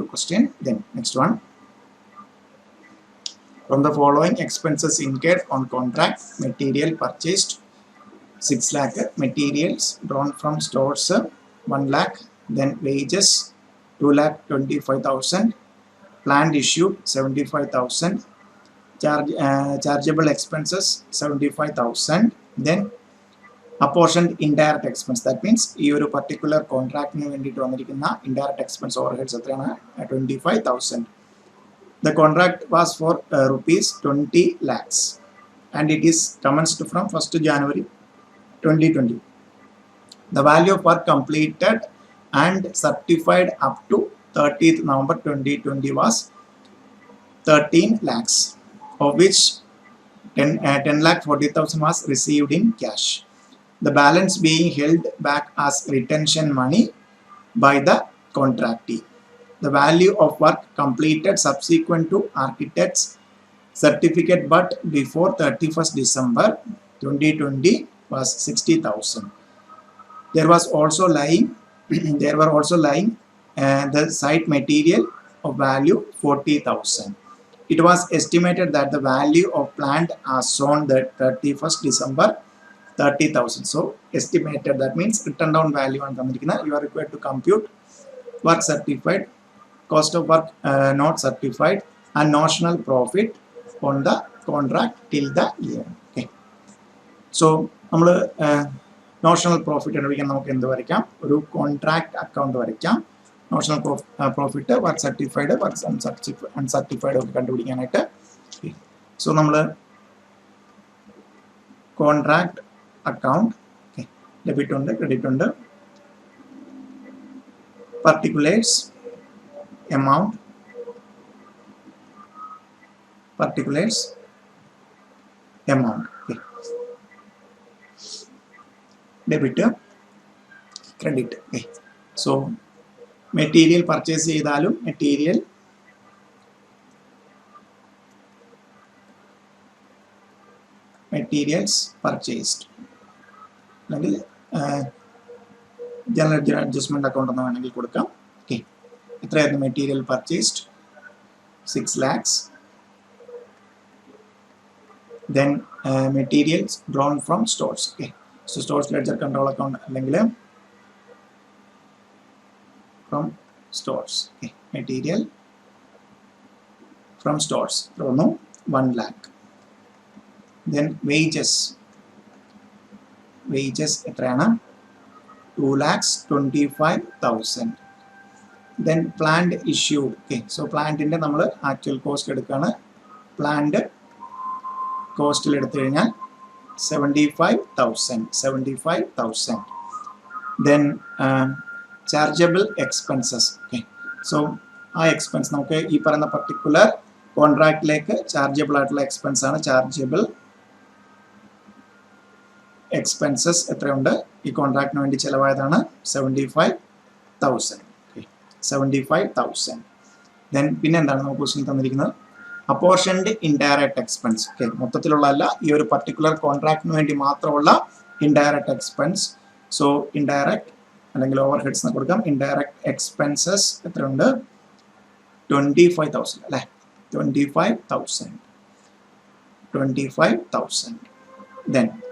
question. Then next one. From the following expenses incurred on contract, material purchased 6 lakh, materials drawn from stores 1 lakh, then wages 2,25,000, plant issued 75,000, chargeable expenses 75,000, then apportioned indirect expense. That means your particular contract indirect expense overheads 25,000. The contract was for rupees 20 lakhs and it is commenced from 1st January 2020. The value of work completed and certified up to 30th November 2020 was 13 lakhs, of which 10,40,000 was received in cash. The balance being held back as retention money by the contractee. The value of work completed subsequent to architect's certificate but before 31st December 2020 was 60,000. There were also lying the site material of value 40,000. It was estimated that the value of plant as on the 31st December 30,000. So estimated, that means written down value and you are required to compute work certified, cost of work not certified, and notional profit on the contract till the year. Okay. So notional profit and we can contract account notional profit work certified, works uncertified. Okay. So contract account, okay, debit under, credit under, particulars amount, particulars amount, okay. Debit, credit, okay. So material purchase materials purchased. General adjustment account okay. The material purchased 6 lakhs. Then materials drawn from stores. Okay. So stores ledger control account from stores. Okay. Material from stores 1 lakh. Then wages 2,25,000. Then plant issued. Okay, so plant in the actual cost plant cost 75,000. Then chargeable expenses. Okay, so expense okay, particular contract like chargeable expense chargeable expenses contract 75,000. Okay. 75,000. Then apportioned indirect expense. Okay, your particular contract indirect expense. So indirect and overheads indirect expenses 25,000. 25,000. Then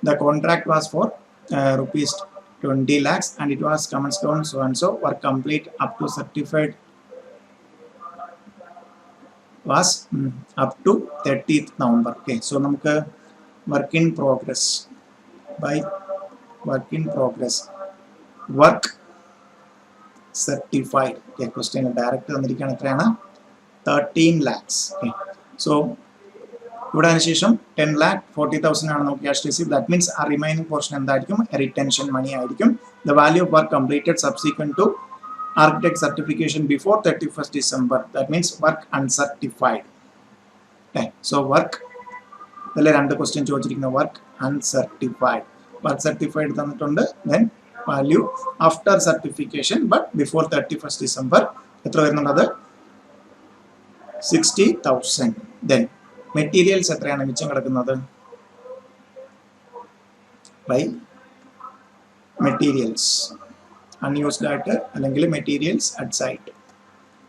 the contract was for rupees 20 lakhs and it was commenced on so and so, work complete up to certified was up to 30th November. Okay, so നമുക്ക് work in progress by work in progress work certified. Okay, question direct തന്നിരിക്കുകയാണ് എത്രയാണ് 13 lakhs. Okay, so ഇവിടെ അതിനുശേഷം 10,40,000 ആണ് നമുക്ക് cash receive. That means ആ remaining portion എന്തായിരിക്കും? Retention money ആയിരിക്കും. The value of work completed subsequent to architect certification before 31st December. That means work uncertified. Okay, so work ഇതിലെ രണ്ട് ക്വസ്റ്റ്യൻ ചോദിച്ചിരിക്കുന്ന വർക്ക് അൺസർട്ടിഫൈഡ്. വർക്ക് സർട്ടിഫൈഡ് തന്നിട്ടുണ്ട്. Then value after certification but before 31st December എത്ര വരുന്നുണ്ട്? 60,000. Then materials എത്രയാണ് മിച്ചം കിടക്കുന്നത്? By materials unused ആയിട്ട് അല്ലെങ്കിൽ മെറ്റീരിയൽസ് അറ്റ് സൈറ്റ്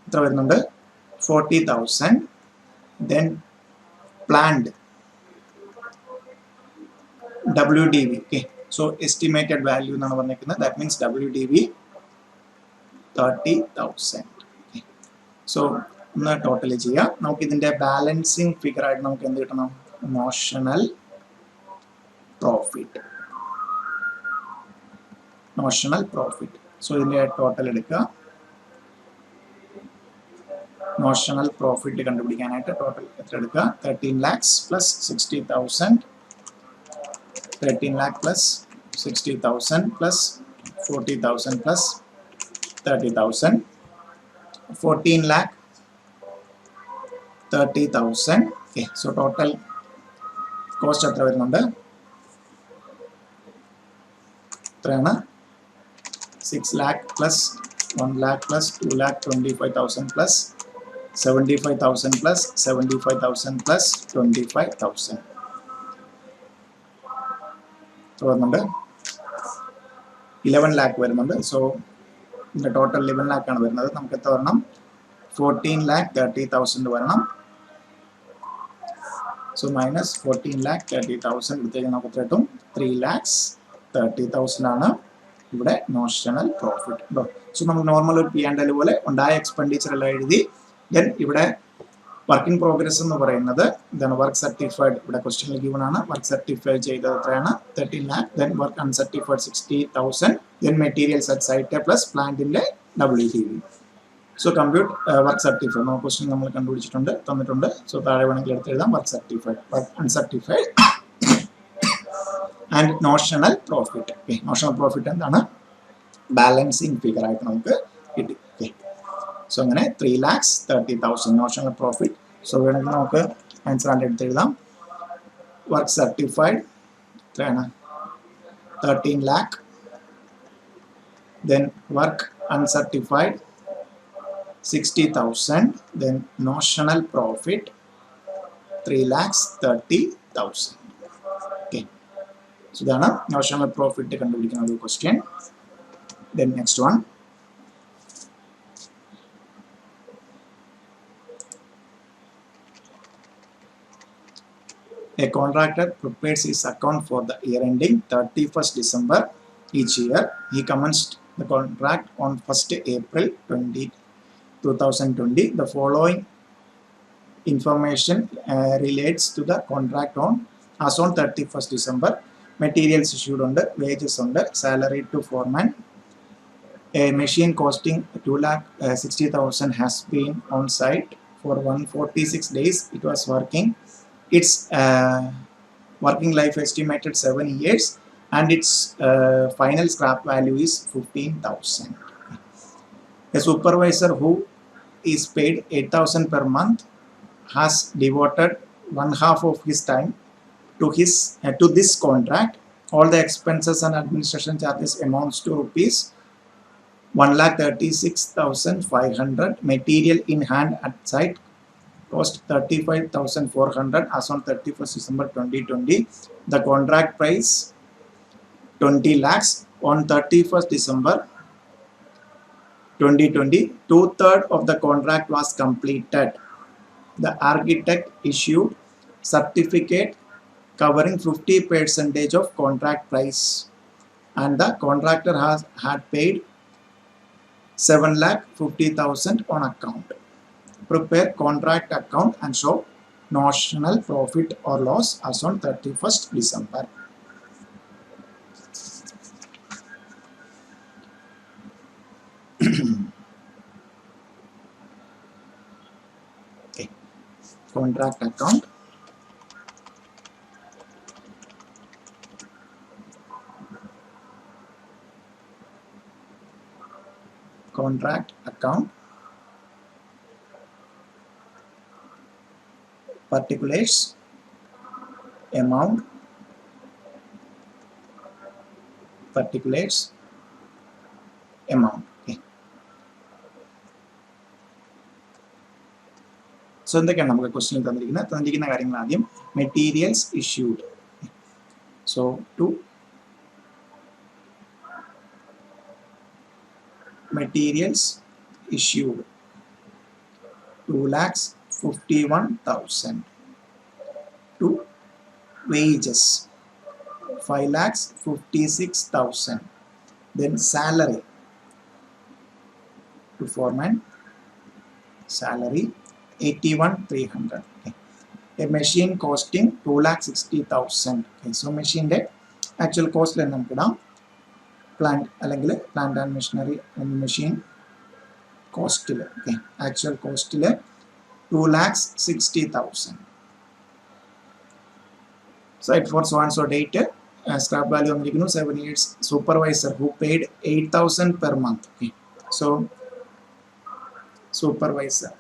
എത്ര വരുന്നുണ്ട്? 40,000. Then planned WDV. Okay, so estimated value എന്നാണ് പറഞ്ഞിരിക്കുന്നത്. That means WDV 30,000. Okay, so ഒന്ന് ടോട്ടൽ ചെയ്യാം. നമുക്ക് ഇതിന്റെ ബാലൻസിങ് ഫിഗർ ആയിട്ട് നമുക്ക് എന്ത് കിട്ടണം? Notional profit. Notional profit. So ഇതിന്റെ ടോട്ടൽ എടുക്കുക. നോഷണൽ പ്രോഫിറ്റ് കണ്ടുപിടിക്കാനായിട്ട് ടോട്ടൽ എത്ര എടുക്കുക? 13 lakhs plus 60,000. 13 lakh plus 60,000 plus 40,000 plus 30,000. 14 lakh 30,000. Okay, so total cost എത്ര വരുന്നുണ്ട്? എത്രയാണ്? 6 lakh plus 1 lakh plus 2 lakh 25,000 plus 75,000 plus 75,000 plus 25,000 വരുന്നുണ്ട്. 11 lakh വരുന്നുണ്ട്. സോ ഇതിന്റെ ടോട്ടൽ 11 lakh ആണ് വരുന്നത്. നമുക്ക് എത്ര വരണം? 14,30,000 വരണം. സോ മൈനസ് 14,30,000 എടുത്തേക്ക് നമുക്ക് എത്ര കിട്ടും? 3,30,000 ആണ് ഇവിടെ നോഷണൽ പ്രോഫിറ്റ്. സോ നമുക്ക് നോർമൽ ഒരു P&L പോലെ ഉണ്ടായ എക്സ്പെൻഡിച്ചർ എല്ലാം എഴുതി. ദെൻ ഇവിടെ വർക്ക് ഇൻ പ്രോഗ്രസ് എന്ന് പറയുന്നത് ഇതാണ്. വർക്ക് സർട്ടിഫൈഡ് ഇവിടെ ക്വസ്റ്റ്യനിൽ ഗിവൺ ആണ്. വർക്ക് സർട്ടിഫൈഡ് ചെയ്തത് എത്രയാണ്? 13 lakh. Then work uncertified 60,000. Then materials at site plus പ്ലാന്റിന്റെ WDV. So compute work certified നമ്മൾ ക്വസ്റ്റ്യൻ നമ്മൾ കണ്ടുപിടിച്ചിട്ടുണ്ട്, തന്നിട്ടുണ്ട്. സോ താഴെ വേണമെങ്കിൽ എടുത്ത് എഴുതാം. Work certified, work uncertified and notional profit. Okay, notional profit എന്താണ്? ബാലൻസിങ് ഫിഗർ ആയിട്ട് നമുക്ക് കിട്ടി. ഓക്കെ, സോ അങ്ങനെ 3,30,000 നോഷണൽ പ്രോഫിറ്റ്. സോ വേണമെങ്കിൽ നമുക്ക് ആൻസർ ആൻഡ് എടുത്ത് എഴുതാം. വർക്ക് സർട്ടിഫൈഡ് എത്രയാണ്? 13 lakh. Then work uncertified 60,000. Then notional profit 3,30,000. Okay, so ഇതാണ് നോഷണൽ പ്രോഫിറ്റ് കണ്ടുപിടിക്കുന്ന ഒരു question. Then next one. A contractor prepares his account for the year ending 31st December each year. He commenced the contract on 1st April 2020. The following information relates to the contract as on 31st December. Materials issued under, wages under, salary to foreman. A machine costing 2,60,000 has been on site for 146 days. It was working. Its working life estimated 7 years and its final scrap value is 15,000. A supervisor who is paid 8,000 per month has devoted 1/2 of his time to this contract. All the expenses and administration charges amounts to rupees 1,36,500. Material in hand at site cost 35,400 as on 31st December 2020. The contract price 20 lakhs. On 31st December 2020, 2/3 of the contract was completed. The architect issued certificate covering 50% of contract price and the contractor had paid 7,50,000 on account. prepare contract account and show notional profit or loss as on 31st December. Okay. Contract account. Contract account. Particulars. Amount. Particulars. Amount. Okay. So എന്തൊക്കെയാണ് നമുക്ക് question തന്നിരിക്കുന്ന കാര്യങ്ങൾ ആദ്യം materials issued. So to materials issued 2,51,000. To wages 5,56,000. Then salary to foreman salary 81,300. Okay. A machine costing 2,60,000. Okay. So machine de actual cost le namukku idam plant അല്ലെങ്കിൽ plant and machinery and machine cost le. Okay. Actual cost le 2,60,000. So it for so and so date scrap value 7 years. Supervisor who paid 8,000 per month. Okay. So supervisor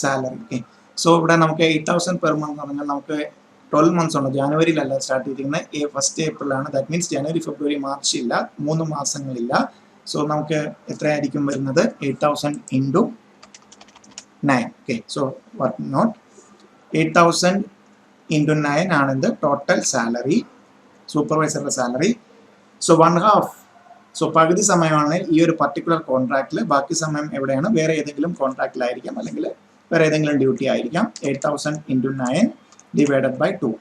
salary. Okay. So ഇവിടെ നമുക്ക് 8,000 per month പറഞ്ഞാൽ നമുക്ക് 12 months ഉണ്ട്. ജനുവരിയിലല്ല start ചെയ്തിരിക്കുന്നത്, first April ആണ്. That means January February March ഇല്ല, 3 മാസങ്ങളില്ല. So നമുക്ക് എത്രയായിരിക്കും വരുന്നത്? 8,000 into 9. Okay. So what not 8,000 into 9 ആണ് the total salary, സൂപ്പർവൈസറുടെ സാലറി. സോ 1/2. സോ പകുതി സമയമാണ് ഈ ഒരു പർട്ടിക്കുലർ കോൺട്രാക്റ്റിൽ, ബാക്കി സമയം എവിടെയാണ്? വേറെ ഏതെങ്കിലും കോൺട്രാക്റ്റിലായിരിക്കാം, അല്ലെങ്കിൽ വേറെ ഏതെങ്കിലും ഡ്യൂട്ടി ആയിരിക്കാം. 8,000 into 9 divided by 2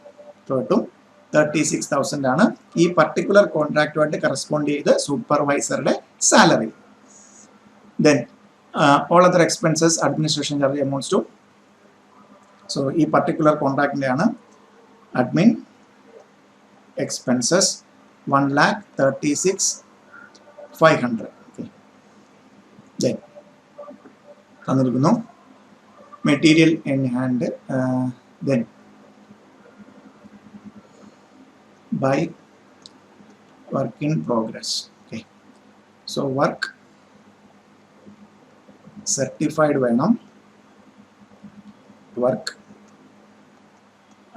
to 36,000 ആണ് ഈ പർട്ടിക്കുലർ കോൺട്രാക്റ്റുമായിട്ട് കറസ്പോണ്ട് ചെയ്ത് സൂപ്പർവൈസറുടെ salary. Then all other expenses, administration charge amounts to, so ഈ പർട്ടിക്കുലർ കോൺട്രാക്റ്റിൻ്റെ ആണ് അഡ്മിൻ എക്സ്പെൻസസ് 1,36,500. Okay. Then തന്നിരിക്കുന്നു material in hand. Then by work in progress. Okay. So work certified വേണം, work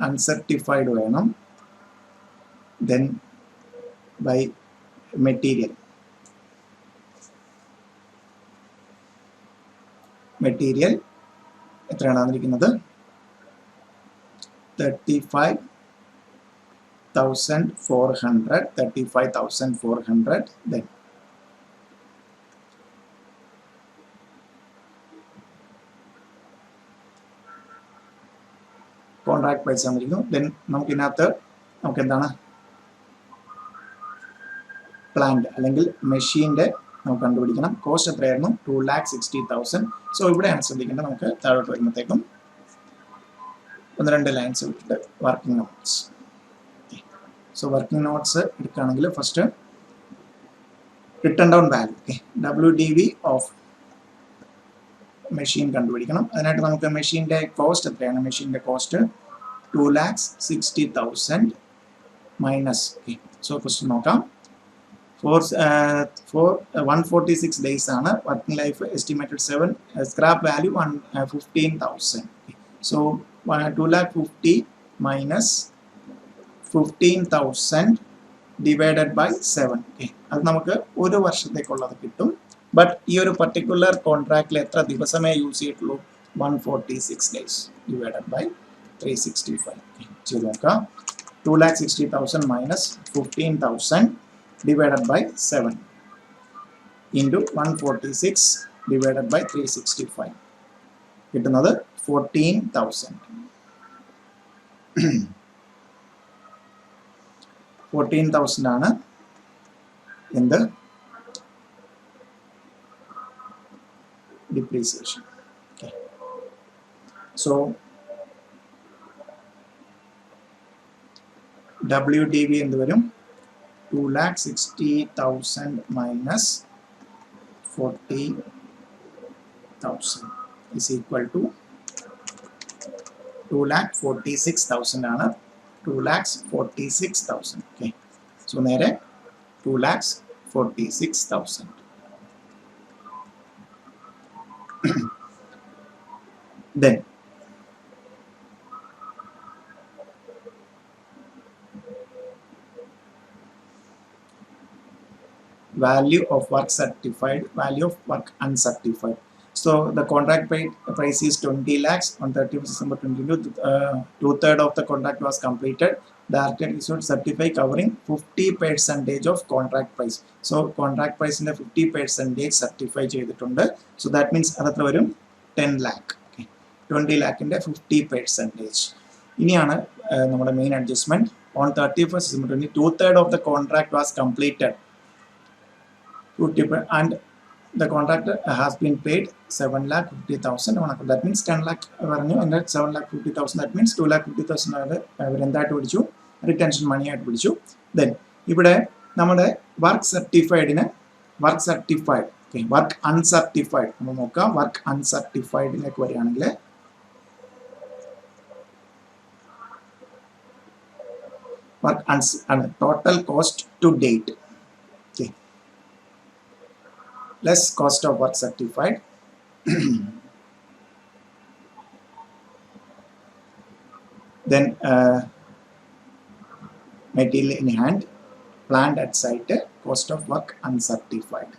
uncertified വേണം. Then by material എത്രയാണ് തന്നിരിക്കുന്നത്? 35,400. Then contract price തന്നിരിക്കുന്നു. Then നമുക്ക് ഇതിനകത്ത് നമുക്ക് എന്താണ് പ്ലാന്റ് അല്ലെങ്കിൽ മെഷീൻ്റെ നമുക്ക് കണ്ടുപിടിക്കണം. കോസ്റ്റ് എത്രയായിരുന്നു? 2,60,000. സോ ഇവിടെയാണ് ശ്രദ്ധിക്കേണ്ടത്. നമുക്ക് താഴോട്ട് വരുമ്പോഴത്തേക്കും 1-2 ലൈൻസ് വിട്ടിട്ട് working notes. So working notes എടുക്കുകയാണെങ്കിൽ first written down value. Okay, WDV of machine കണ്ടുപിടിക്കണം. അതിനായിട്ട് നമുക്ക് മെഷീൻ്റെ കോസ്റ്റ് എത്രയാണ്? മെഷീൻ്റെ cost 2,60,000 minus. Okay, so question നോക്കാം. For 146 days ആണ് working life. Estimated 7. Scrap value 15,000. So 2,50,000 minus 15,000 divided by 7. Okay, അത് നമുക്ക് ഒരു വർഷത്തേക്കുള്ളത് കിട്ടും. ബട്ട് ഈ ഒരു പർട്ടിക്കുലർ കോൺട്രാക്റ്റിൽ എത്ര ദിവസമേ യൂസ് ചെയ്തിട്ടുള്ളൂ? 146 days ഡിവൈഡഡ് ബൈ 365. ചെയ്ത് നോക്കാം. 2,60,000 minus 15,000 divided by 7 into 146 divided by 365 കിട്ടുന്നത് 14,000. 14,000 ആണ് എന്ത് depreciation. Okay. So WDV എന്ത് വരും 2,60,000 minus 40,000 is equal to 2,46,000 ആണ് 2,46,000. Okay. So നേരെ 2,46,000. Then value of work certified, value of work uncertified. So the contract price is 20 lakhs on 31st December 2022. Two-thirds of the contract was completed. The architect should certify covering 50% of contract price. So contract price in the 50% certify ചെയ്തിട്ടുണ്ട്. So that means അതത്ര വരും 10 lakh. Okay. 20 lakh in the 50%. ഇനിയാണ് നമ്മുടെ main adjustment. On 31st December 2022, two-thirds of the contract was completed. And the contractor has been paid 7,50,000. That means 10 lakh revenue and that 7,50,000. That means 2,50,000 retention money. Then ഇവിടെ നമ്മുടെ work സർട്ടിഫൈഡിന് work certified work uncertified നമ്മൾ നോക്കാം. Work അൺസർട്ടിഫൈഡിലേക്ക് വരികയാണെങ്കിൽ work total cost to date less cost of work certified then material in hand, planned at site, cost of work uncertified.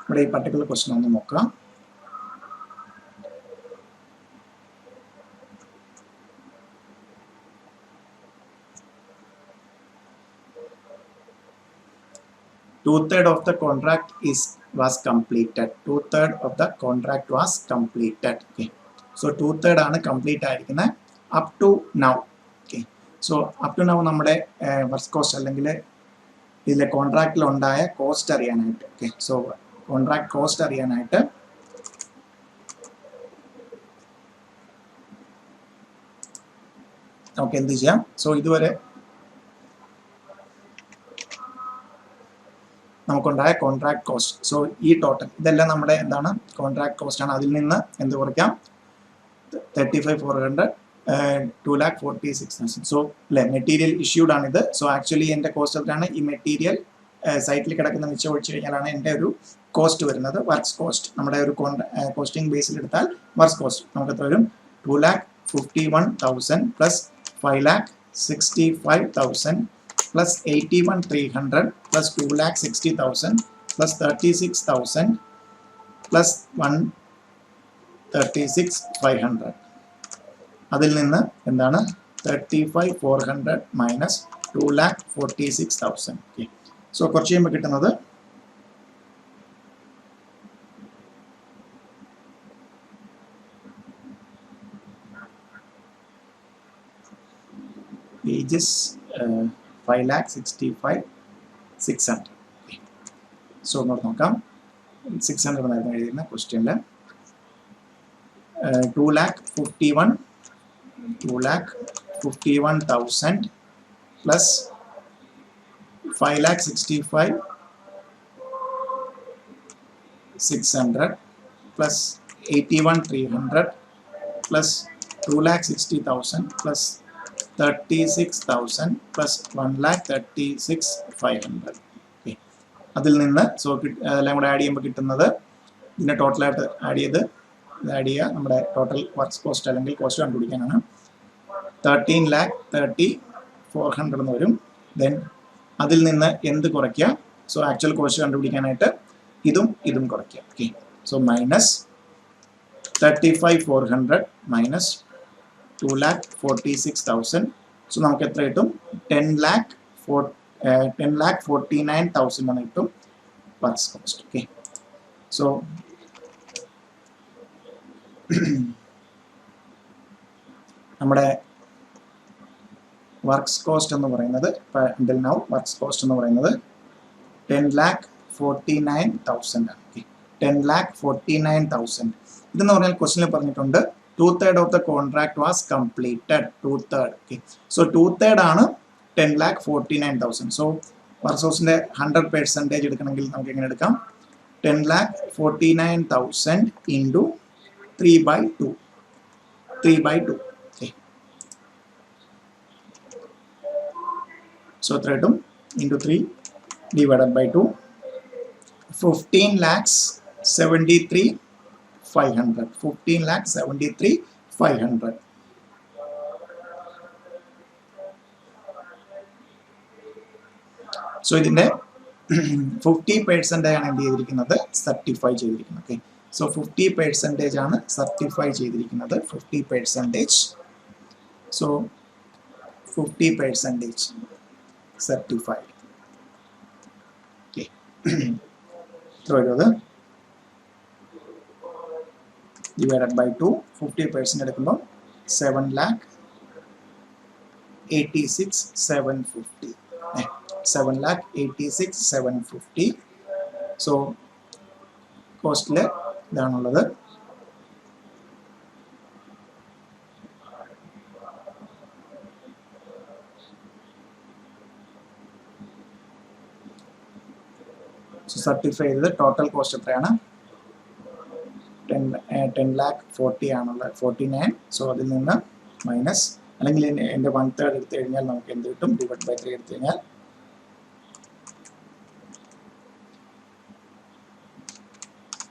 ഇവിടെ ഈ particular question ഒന്ന് നോക്കാം. Two-thirds of the contract was completed. Two-thirds of the contract was completed. Okay. So two-thirds ആണ് complete ആയിരിക്കുന്നത് up to now. Okay. So up to now നമ്മുടെ work cost അല്ലെങ്കിൽ ഇതിലെ കോൺട്രാക്റ്റിൽ ഉണ്ടായ കോസ്റ്റ് അറിയാനായിട്ട് ഓക്കെ സോ കോൺട്രാക്ട് കോസ്റ്റ് അറിയാനായിട്ട് നമുക്ക് എന്ത് ചെയ്യാം. സോ ഇതുവരെ നമുക്കുണ്ടായ കോൺട്രാക്ട് കോസ്റ്റ്. സോ ഈ ടോട്ടൽ ഇതെല്ലാം നമ്മുടെ എന്താണ് കോൺട്രാക്ട് കോസ്റ്റ് ആണ്. അതിൽ നിന്ന് എന്ത് കുറയ്ക്കാം 35,400 2,46,000. സോ അല്ലെ മെറ്റീരിയൽ ഇഷ്യൂഡ് ആണിത്. സോ ആക്ച്വലി എൻ്റെ കോസ്റ്റ് എത്രയാണ് ഈ മെറ്റീരിയൽ സൈറ്റിൽ കിടക്കുന്ന മിച്ചം ഒഴിച്ചു കഴിഞ്ഞാലാണ് എൻ്റെ ഒരു കോസ്റ്റ് വരുന്നത്. വർക്ക്സ് കോസ്റ്റ് നമ്മുടെ ഒരു കോസ്റ്റിംഗ് ബേസിൽ എടുത്താൽ വർക്ക്സ് കോസ്റ്റ് നമുക്ക് എത്ര വരും 2,51,000 plus 5,65,000 plus 81,300 plus 2,60,000 plus 36,000 plus 136,500. അതിൽ നിന്ന് എന്താണ് 35,400 minus 2,46,000. Okay. സോ കുറച്ച് കഴിയുമ്പോൾ കിട്ടുന്നത് wages 5,65,600. സോ ഒന്നോട്ട് നോക്കാം. 600 എന്നായിരുന്നു എഴുതിയിരുന്ന ക്വസ്റ്റ്യനിൽ 2,51,000 plus 5,65,600 plus 81,300 plus 2,60,000 plus 36,000 plus 1,36,500. Okay അതിൽ നിന്ന് സോ എല്ലാം കൂടെ ആഡ് ചെയ്യുമ്പോൾ കിട്ടുന്നത് ഇതിൻ്റെ ടോട്ടലായിട്ട് ആഡ് ചെയ്യുക നമ്മുടെ ടോട്ടൽ വർക്ക്സ് കോസ്റ്റ് അല്ലെങ്കിൽ കോസ്റ്റ് കണ്ടുപിടിക്കാനാണ് 13,30,400 എന്ന് വരും. ദെൻ അതിൽ നിന്ന് എന്ത് കുറയ്ക്കുക. സോ ആക്ച്വൽ കോസ്റ്റ് കണ്ടുപിടിക്കാനായിട്ട് ഇതും കുറയ്ക്കുക. Okay so minus 35,400 minus 2,46,000. So നമുക്ക് എത്ര കിട്ടും 10,49,000 എന്ന് കിട്ടും വർക്ക്സ് കോസ്റ്റ്. ഓക്കെ സോ നമ്മുടെ വർക്ക്സ് കോസ്റ്റ് എന്ന് പറയുന്നത് until now വർക്ക്സ് കോസ്റ്റ് എന്ന് പറയുന്നത് 10,49,000 ആണ്. 10,49,000 ഇതെന്ന് പറഞ്ഞാൽ ക്വസ്റ്റിനിൽ പറഞ്ഞിട്ടുണ്ട് 2/3 of the contract was completed. 2/3. So 2/3 ആണ് 10,49,000. സോ വർക്ക്സ് കോസ്റ്റിന്റെ 100% എടുക്കണമെങ്കിൽ നമുക്ക് എങ്ങനെ എടുക്കാം? 10,49,000 into 3/2. 3/2. So 3 into 3 divided by 2. 15,73,500. 15,73,500. So ഇതിന്റെ 50% ആണ് എന്ത് ചെയ്തിരിക്കുന്നത്? സർട്ടിഫൈ ചെയ്തിരിക്കുന്നത്. ഓക്കെ, സോ 50% ആണ് സർട്ടിഫൈ ചെയ്തിരിക്കുന്നത്. 50%. So 50% certified. Okay. Throw it over. Divided by 2. 50% എടുക്കുമ്പോൾ 7,86,750. 7,86,750. സോ കോസ്റ്റില് ഇതാണുള്ളത്. സർട്ടിഫൈ ചെയ്തത് ടോട്ടൽ കോസ്റ്റ് എത്രയാണ്? 10,40,000 ആണുള്ളത്. 49. സോ അതിൽ നിന്ന് മൈനസ്, അല്ലെങ്കിൽ എൻ്റെ 1/3 എടുത്തു കഴിഞ്ഞാൽ നമുക്ക് എന്ത് കിട്ടും? ഡിവൈഡ് ബൈ 3 എടുത്തു കഴിഞ്ഞാൽ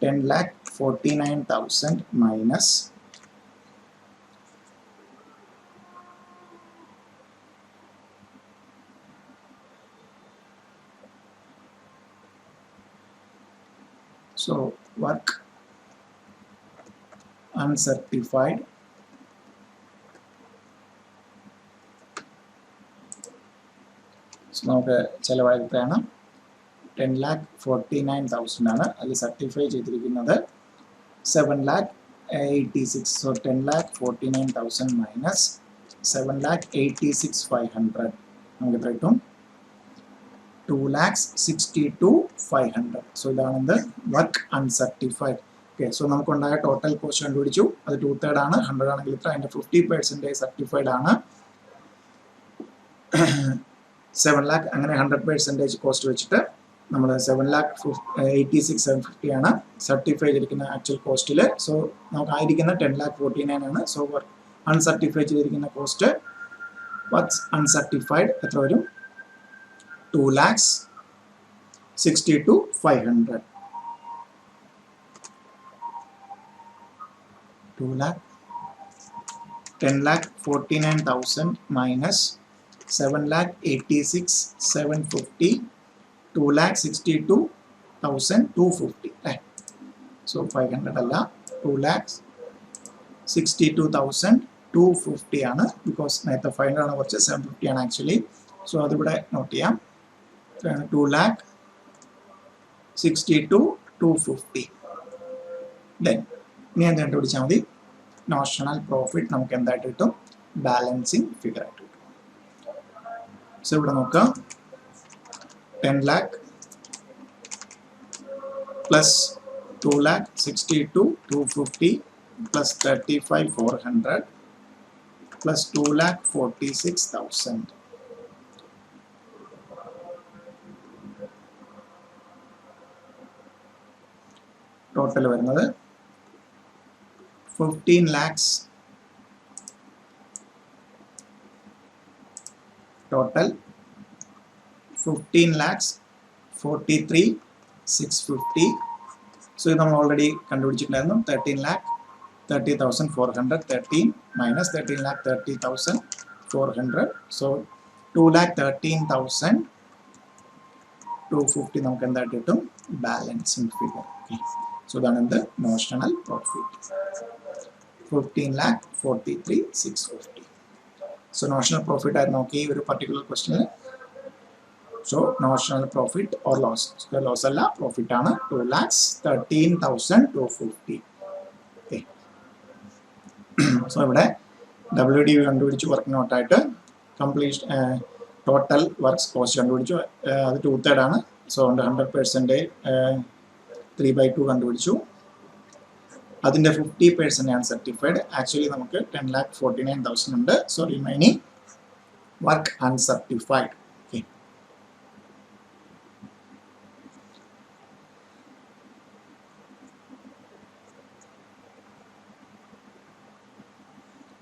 10,49,000 മൈനസ് 'So work uncertified നമുക്ക് ചിലവായിട്ടാണ് 10,49,000 ആണ്. അതിൽ സർട്ടിഫൈ ചെയ്തിരിക്കുന്നത് 7,86,000. സോ 10,49,000 മൈനസ് 7,86,500 നമുക്ക് എത്ര കിട്ടും? 2,62,500. സോ ഇതാണ് വർക്ക് അൺസർട്ടിഫൈഡ്. ഓക്കെ, സോ നമുക്കുണ്ടായ ടോട്ടൽ കോസ്റ്റ് കണ്ടുപിടിച്ചു. അത് 2/3 ആണ്. 100 ആണെങ്കിൽ ഇത്ര. അതിൻ്റെ 50% സർട്ടിഫൈഡ് ആണ് 7 lakh. അങ്ങനെ 100% കോസ്റ്റ് വെച്ചിട്ട് നമ്മൾ 7,86,750 ആണ് സർട്ടിഫൈ ചെയ്തിരിക്കുന്ന ആക്ച്വൽ കോസ്റ്റിൽ. സോ നമുക്ക് ആയിരിക്കുന്ന 10,49,000 ആണ്. സോ അൺസർട്ടിഫൈ ചെയ്തിരിക്കുന്ന കോസ്റ്റ് വർക്ക്സ് അൺസർട്ടിഫൈഡ് എത്ര വരും? 2,62,500. 10,49,000 minus 7,86,750. 2,62,250. So 500 അല്ല, 2,62,250 ആണ്. ബിക്കോസ് നേരത്തെ 500 ആണ്, കുറച്ച് 750 ആണ് ആക്ച്വലി. സോ അതിവിടെ നോട്ട് ചെയ്യാം. 2,62,250. ദെൻ ഇനി എന്ത് കണ്ടുപിടിച്ചാൽ മതി? നോഷണൽ പ്രോഫിറ്റ് നമുക്ക് എന്തായിട്ട് കിട്ടും? ബാലൻസിങ് ഫിഗർ ആയിട്ട് കിട്ടും. സോ ഇവിടെ നോക്കാം. 10 lakh plus 2,62,250 plus 35,400 plus 2,46,000. Total വരുന്നത് 15 lakhs. ടോട്ടൽ 15,43,650. സോ ഇത് നമ്മൾ ഓൾറെഡി കണ്ടുപിടിച്ചിട്ടുണ്ടായിരുന്നു. 13,30,400. 13 minus 13,30,400. സോ 2,13,250 നമുക്ക് എന്തായിട്ട് കിട്ടും? Balancing figure. സോ ഇതാണ് എന്ത്? Notional profit. 15,43,650. So notional profit ആയിരുന്നു നോക്കി ഒരു പർട്ടിക്കുലർ ക്വസ്റ്റിന്. So notional profit or loss, loss അല്ല പ്രോഫിറ്റ് ആണ് 2,13,250. ഓക്കെ, സോ ഇവിടെ WDV കണ്ടുപിടിച്ച് വർക്ക് നോട്ടായിട്ട് complete total works cost കണ്ടുപിടിച്ചു. അത് 2/3 ആണ്. സോ 100% 3/2 കണ്ടുപിടിച്ചു. അതിൻ്റെ 50% ആണ് സർട്ടിഫൈഡ്. ആക്ച്വലി നമുക്ക് 10,49,000 ഉണ്ട്. So remaining work uncertified. Okay,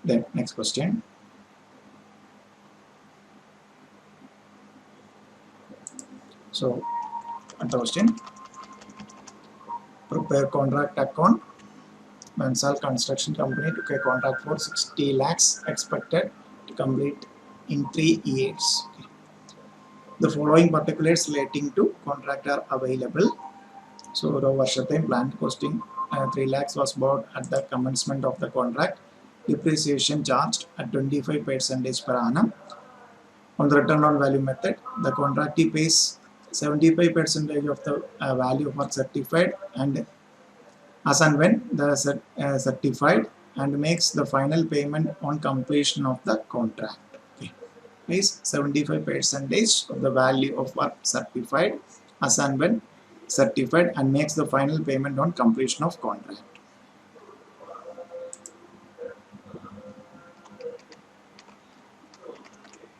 then next question. So the question, prepare contract account. Mansal Construction Company took a contract for 60 lakhs expected to complete in 3 years. Okay. The following particulars relating to contract are available. So the Varshatime plant costing 3 lakhs was bought at the commencement of the contract. Depreciation charged at 25% per annum. On the return on value method, the contractee pays 75% of the value for certified and as and when the certified and makes the final payment on completion of the contract. Okay. Pays 75% of the value of work certified as and when certified and makes the final payment on completion of contract.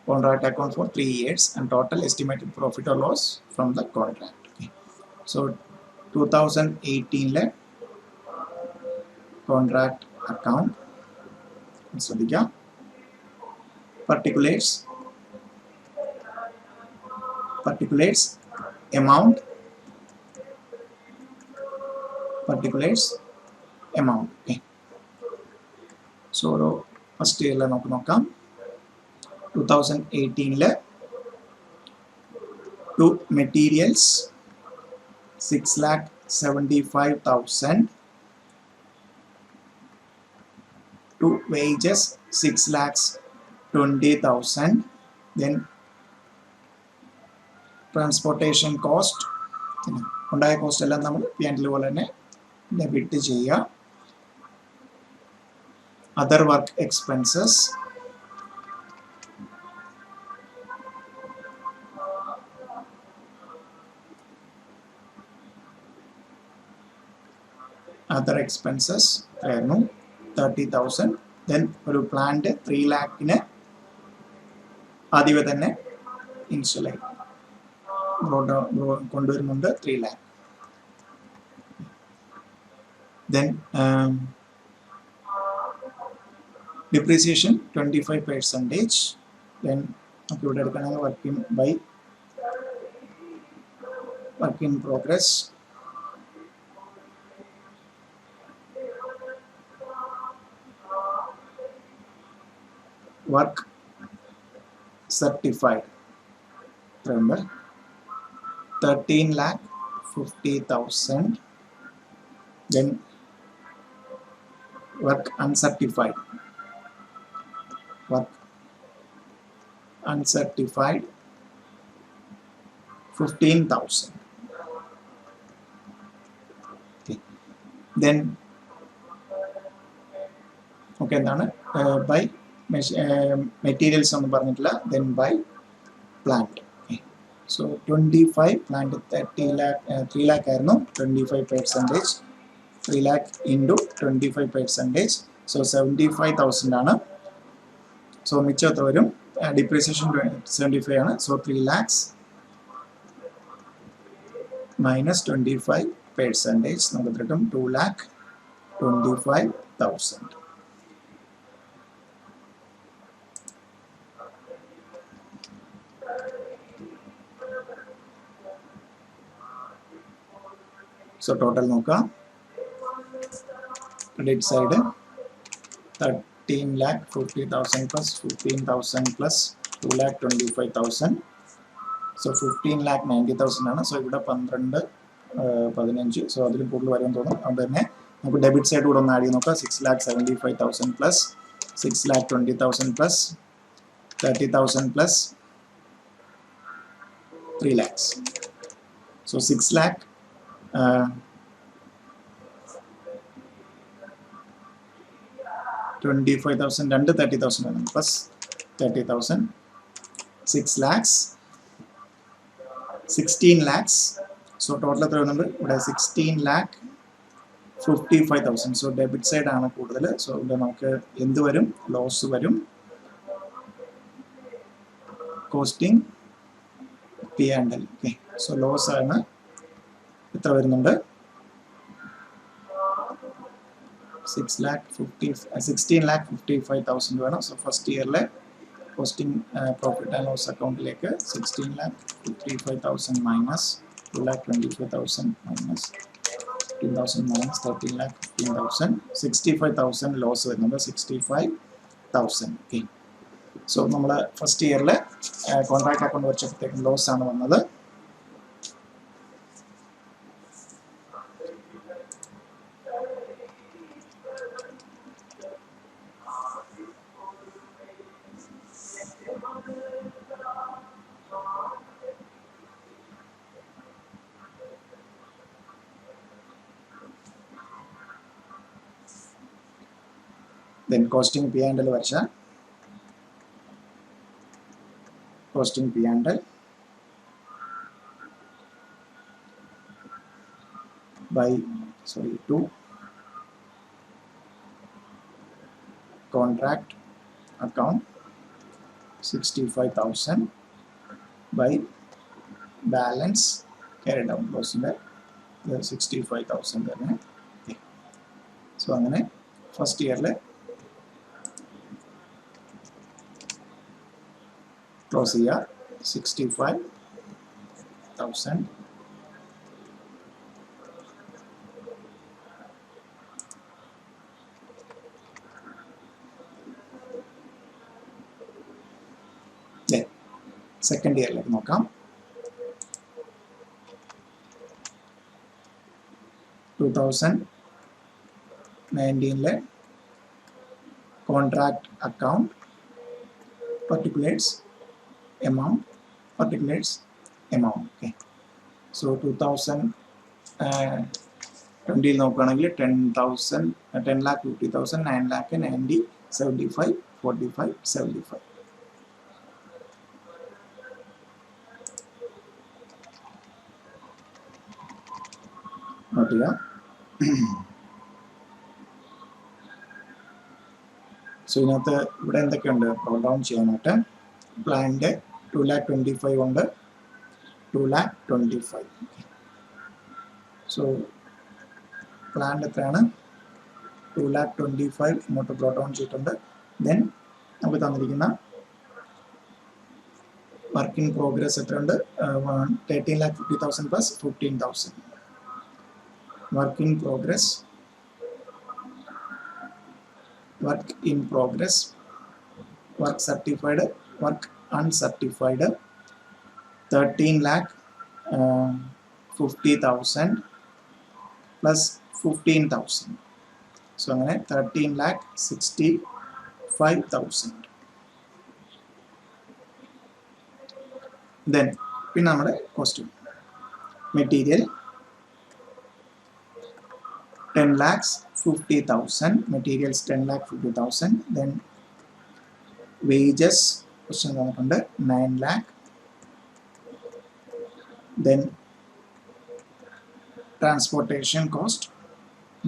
Contract account for 3 years and total estimated profit or loss from the contract. Okay. So 2018 le contract account ശ്രദ്ധിക്കുക. particulars amount okay. So first year la നമുക്ക് നോക്കാം. 2018 le to materials 6,75,000, to wages 6,20,000, then transportation cost ഉണ്ടായ cost എല്ലാം നമ്മൾ P&L പോലെ തന്നെ debit ചെയ്യുക. other work expenses ആയിരുന്നു 30,000. then ഒരു പ്ലാന്റ് 3 lakhന് ആദ്യമേ തന്നെ ഇൻസ്റ്റലായി കൊണ്ടുവരുന്നുണ്ട് 3 lakh. then depreciation 25%. then നമുക്ക് ഇവിടെ എടുക്കണമെങ്കിൽ work in progress work certified. Remember 13,50,000. then work uncertified 15,000. okay. then okay എന്താണ് by materials ഒന്നും പറഞ്ഞിട്ടില്ല. then by plant. okay. so 25 plant 3 lakh ആയിരുന്നു. 25%, 3 lakh into 25%, so 75,000 ആണ്. so മിച്ചം എത്ര വരും? depreciation 75 ആണ്. so 3 lakhs minus 25%, നമുക്ക് കിട്ടും 2,25,000. so total നോക്കാം. credit side 13,50,000 plus 15,000 plus 2,25,000, so 15,90,000 ആണ്. so ഇവിടെ 12 15, so അതിലും കൂടുതൽ വരും തോന്നും. അതുകൊണ്ട് തന്നെ നമുക്ക് ഡെബിറ്റ് സൈഡ് കൂടെ ഒന്ന് ആഡ് ചെയ്ത് നോക്കാം. 6,75,000 plus 6,20,000 plus 30,000 plus 3 lakhs, so 6 lakh 25,000 and 30,000 plus 30,000, 6 lakhs, 16 lakhs. So total എത്ര വരുന്നുണ്ട് ഇവിടെ 16 lakh 55,000. സോ ഡെബിറ്റ് സൈഡ് ആണ് കൂടുതൽ. സോ ഇവിടെ നമുക്ക് എന്ത് വരും, ലോസ് വരും. Costing P&L. Okay, so loss ആണ് എത്ര വരുന്നുണ്ട് 16,55,000 വേണം. സോ ഫസ്റ്റ് ഇയറിലെ കോസ്റ്റിംഗ് പ്രോഫിറ്റ് ആൻഡ് ലോസ് അക്കൗണ്ടിലേക്ക് 16,55,000 മൈനസ് 2,25,000 മൈനസ് 2,000 മൈനസ് 13,15,000 65,000 ലോസ് വരുന്നുണ്ട്. 65,000. ഓക്കെ, സോ നമ്മൾ ഫസ്റ്റ് ഇയറിൽ കോൺട്രാക്ട് അക്കൗണ്ട് വെച്ചപ്പോഴത്തേക്കും ലോസ് ആണ് വന്നത്. Then costing P&L വരച്ച costing P&L by to contract account 65,000 by balance carried out loss in 65,000 തന്നെ. So അങ്ങനെ ഫസ്റ്റ് ഇയറിൽ ക്ലോസ് ചെയ്യുക 65,000. സെക്കൻഡ് ഇയറിലേക്ക് നോക്കാം. 2019 contract account particulars amount. Okay, so 2020 നോക്കുകയാണെങ്കിൽ 10,000 10,50,000 9,90 75 45 75. നോട്ട് ചെയ്യുക. സോ ഇതിനകത്ത് ഇവിടെ എന്തൊക്കെയുണ്ട് റോൾ ഡൗൺ ചെയ്യാനായിട്ട്. പ്ലാനിൻ്റെ 2,25,000 ഉണ്ട്. 2,25,000. സോ പ്ലാൻ എത്രയാണ് 2,25,000 ഇങ്ങോട്ട് ബ്രോട്ട് ഡൗൺ ചെയ്തിട്ടുണ്ട്. ദെൻ നമുക്ക് തന്നിരിക്കുന്ന വർക്ക് ഇൻ പ്രോഗ്രസ് എത്രയുണ്ട് 13,50,000 plus 15,000. Work in progress work certified work uncertified 13,50,000 plus 15,000. So അങ്ങനെ 13,65,000. ദെൻ പിന്നെ നമ്മുടെ costume material 10,50,000. Materials 10,50,000. Then wages question തന്നിട്ടുണ്ട് 9 lakh. Then transportation cost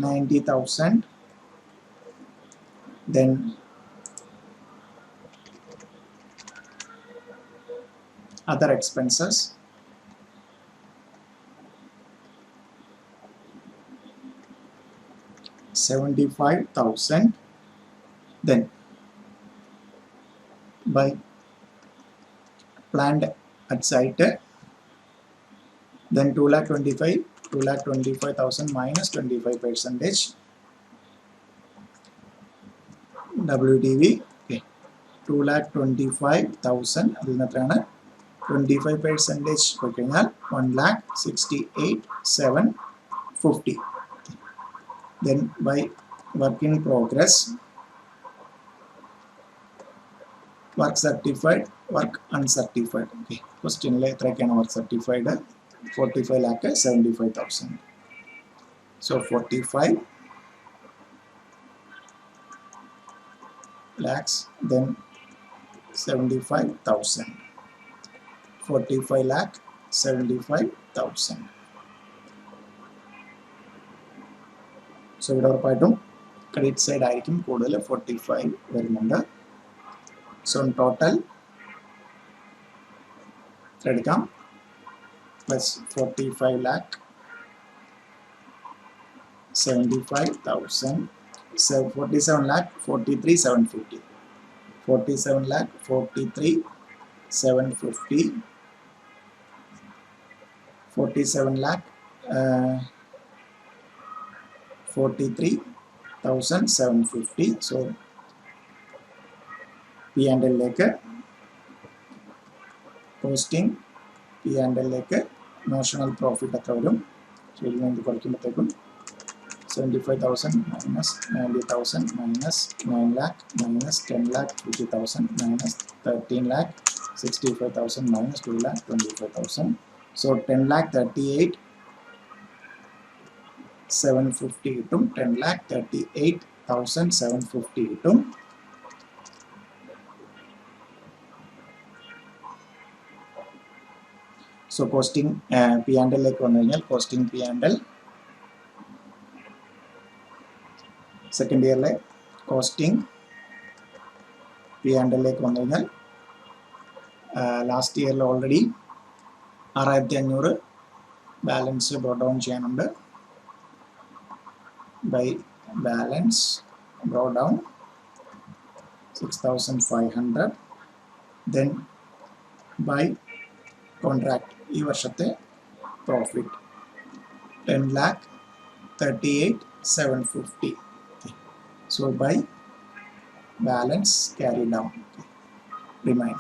90,000. Then other expenses 75,000. Then by planned at site, then 2,25,000 minus 25%. WDV 2,25,000. അതിൽ നിന്ന് എത്രയാണ് 25% പോയി കഴിഞ്ഞാൽ 1,68,750. Then by work in progress, work certified, work uncertified. Okay, question le etrakkana work certified 45 lakh 75,000. So 45 lakhs, then 75,000. 45,75,000. So ഇവിടെ ഉറപ്പായിട്ടും credit side ആയിരിക്കും കൂടുതൽ 45 വരുന്നുണ്ട്. സോ ടോട്ടൽ എടുക്കാം പ്ലസ് 45,75,000, 47,43,750, 47,43,750, 47,43,750. So P&L ലേക്ക് കോസ്റ്റിംഗ് P&L ലേക്ക് നോഷണൽ പ്രോഫിറ്റ് എത്ര വരും? So ഇതിൽ നിന്ന് കുറയ്ക്കുമ്പോഴത്തേക്കും 75,000 minus 90,000 minus 9 lakh minus 10 lakh 50,000 minus 13 lakh 65,000 minus 2 lakh 25,000. So 10 lakh 38,750 കിട്ടും. 10 lakh 38,750 കിട്ടും. സോ കോസ്റ്റിംഗ് P&L ലേക്ക് വന്നു കഴിഞ്ഞാൽ കോസ്റ്റിംഗ് P&L സെക്കൻഡ് ഇയറിലെ കോസ്റ്റിംഗ് P&L ലേക്ക് വന്നു കഴിഞ്ഞാൽ ലാസ്റ്റ് ഇയറിൽ ഓൾറെഡി 6,500 ബാലൻസ് ബ്രോട്ട് ഡൗൺ ചെയ്യാനുണ്ട്. By balance brought down 6,500. Then by contract ഈ വർഷത്തെ profit 10,38,750. So by balance carry down remain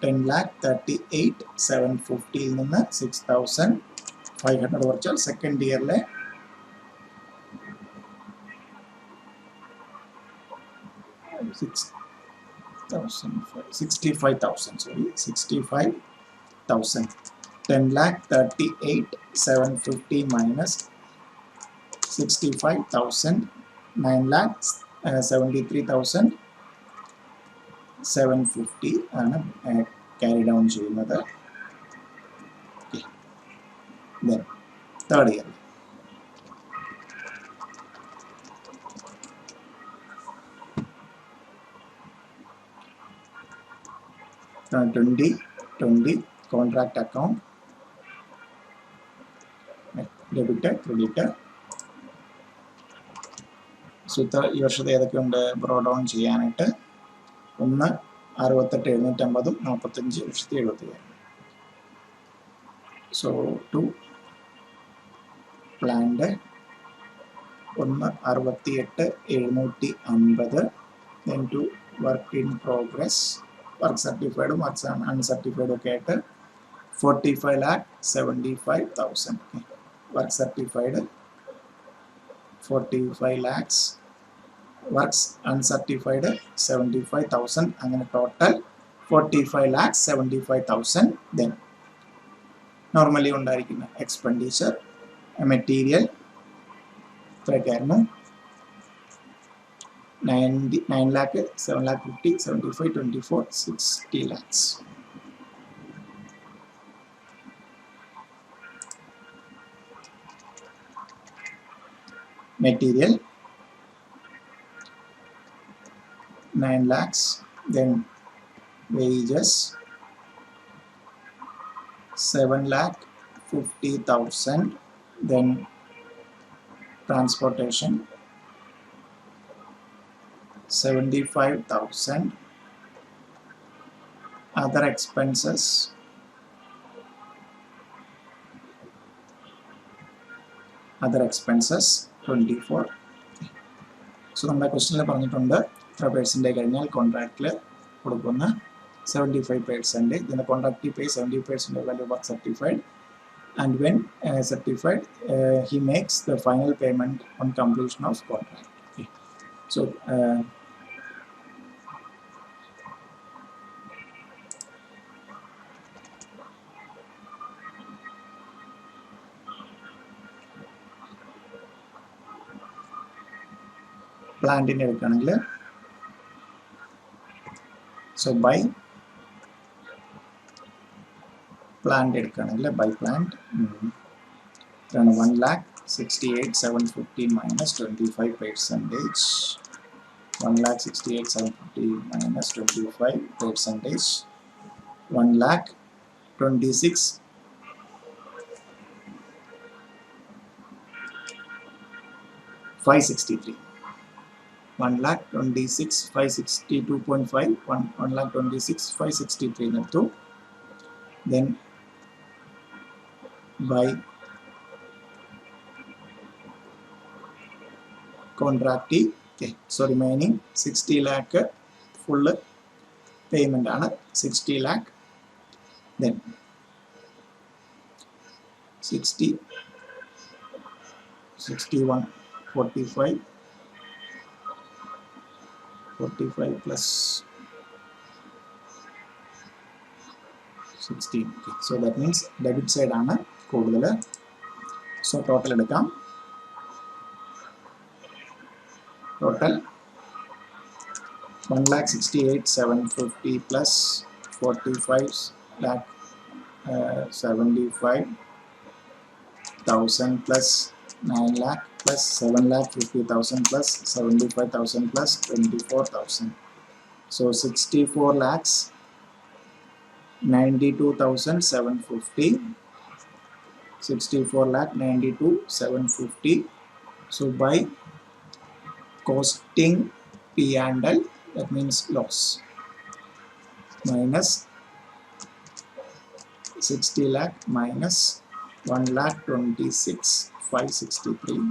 10,38,750 ൽ നിന്ന് 6,500 കുറച്ചാൽ സെക്കൻഡ് ഇയറിലെ $65,000. 10,38,750 minus 65,000, 9,73,750 ആണ് ക്യാരി ഡൗൺ ചെയ്യുന്നത്. Then third year contract account debit credit. So ഈ വർഷത്തെ ഏതൊക്കെയുണ്ട് ബ്രോട്ട് ഡൗൺ ചെയ്യാനായിട്ട്? 1,68,750, 45,75,000. So to plant 1,68,750. Then to work in progress, work സർട്ടിഫൈഡും വർക്ക് അൺസർട്ടിഫൈഡും ഒക്കെ ആയിട്ട് 45,75,000. Work certified 45 lakhs, works uncertified 75,000. അങ്ങനെ ടോട്ടൽ 45,75,000. ദെൻ നോർമലി ഉണ്ടായിരിക്കുന്ന എക്സ്പെൻഡിച്ചർ മെറ്റീരിയൽ എത്രയൊക്കെയായിരുന്നു? 9 lakh, 7 lakh 50, 75, 24, 60 lakhs. Material 9 lakhs. Then wages 7,50,000. Then transportation 75,000. Other expenses 24. So നമ്മുടെ ക്വസ്റ്റ്യനിൽ പറഞ്ഞിട്ടുണ്ട് എത്ര പെർസെൻറ്റേജ് കഴിഞ്ഞാൽ കോൺട്രാക്റ്റിൽ കൊടുക്കുന്ന 75%. Then the contractee pays 70% of value of certified, and when certified he makes the final payment on completion of contract. Okay. So പ്ലാന്റിനെ എടുക്കുകയാണെങ്കിൽ so by plant എടുക്കുകയാണെങ്കിൽ by plant 1,68,750 minus 25%. 1,68,750 minus 25%. 1,26,563. 1,26,562.5. 1,26,563 netto. Then by contractee. Okay, so remaining 60 lakh full payment ആണ് 60 lakh. Then 60, 61, 45 plus 16. Okay, so that means debit side ആണ് കൂടുതൽ. So total എടുക്കാം. Total 1,68,750 plus 45 lakh 75,000 plus 9 lakh plus 7,50,000 plus 75,000 plus 24,000. So 64 lakhs 92,750. 64 lakh 92,750. So by costing P&L, that means loss, minus 60 lakh minus 1,26,563.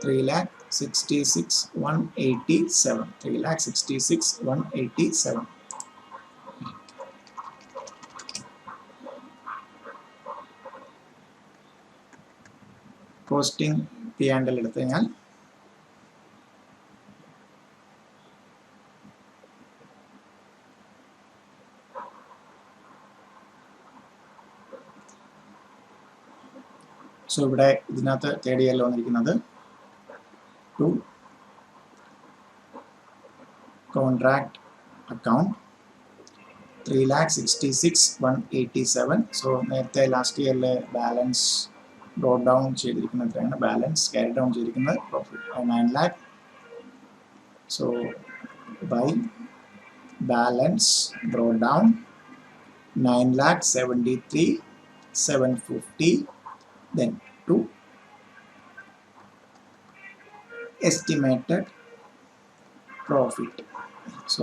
3,66,187. 3,66,187. Costing P&L എടുത്തു കഴിഞ്ഞാൽ so ഇവിടെ ഇതിനകത്ത് third ഇയറിൽ വന്നിരിക്കുന്നത് to contract account 3,66,187. So നേരത്തെ last ഇയറിലെ balance brought down ചെയ്തിരിക്കുന്നത് എത്രയാണ്? ബാലൻസ് ക്യാരി ഡൗൺ ചെയ്തിരിക്കുന്നത് profit 9 lakh. So by balance brought down 9,73,750. Then to estimated profit. So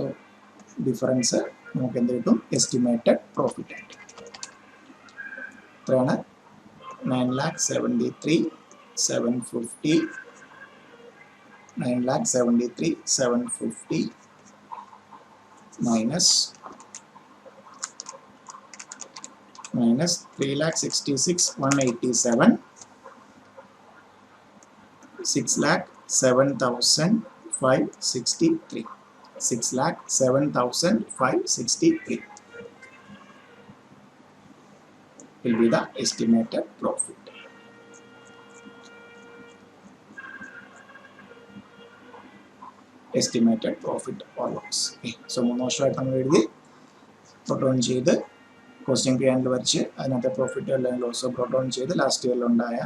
difference നമുക്ക് എന്ത് കിട്ടും? എസ്റ്റിമേറ്റഡ് പ്രോഫിറ്റ് ആയിട്ട് എത്രയാണ്? 9,73,750. 9,73,750 minus 3,66,187. 6,07,563. 6,07,563 will be the estimated profit. Estimated profit or loss. Okay. So മൂന്ന് വർഷമായിട്ട് നമ്മൾ എഴുതി ബ്രോട്ട് ഡൗൺ ചെയ്ത് കോസ്റ്റിംഗ് P&L വരച്ച് അതിനകത്തെ പ്രോഫിറ്റ് അല്ലെങ്കിൽ ലോസ് ബ്രോട്ട് ഡൗൺ ചെയ്ത് ലാസ്റ്റ് ഇയറിലുണ്ടായ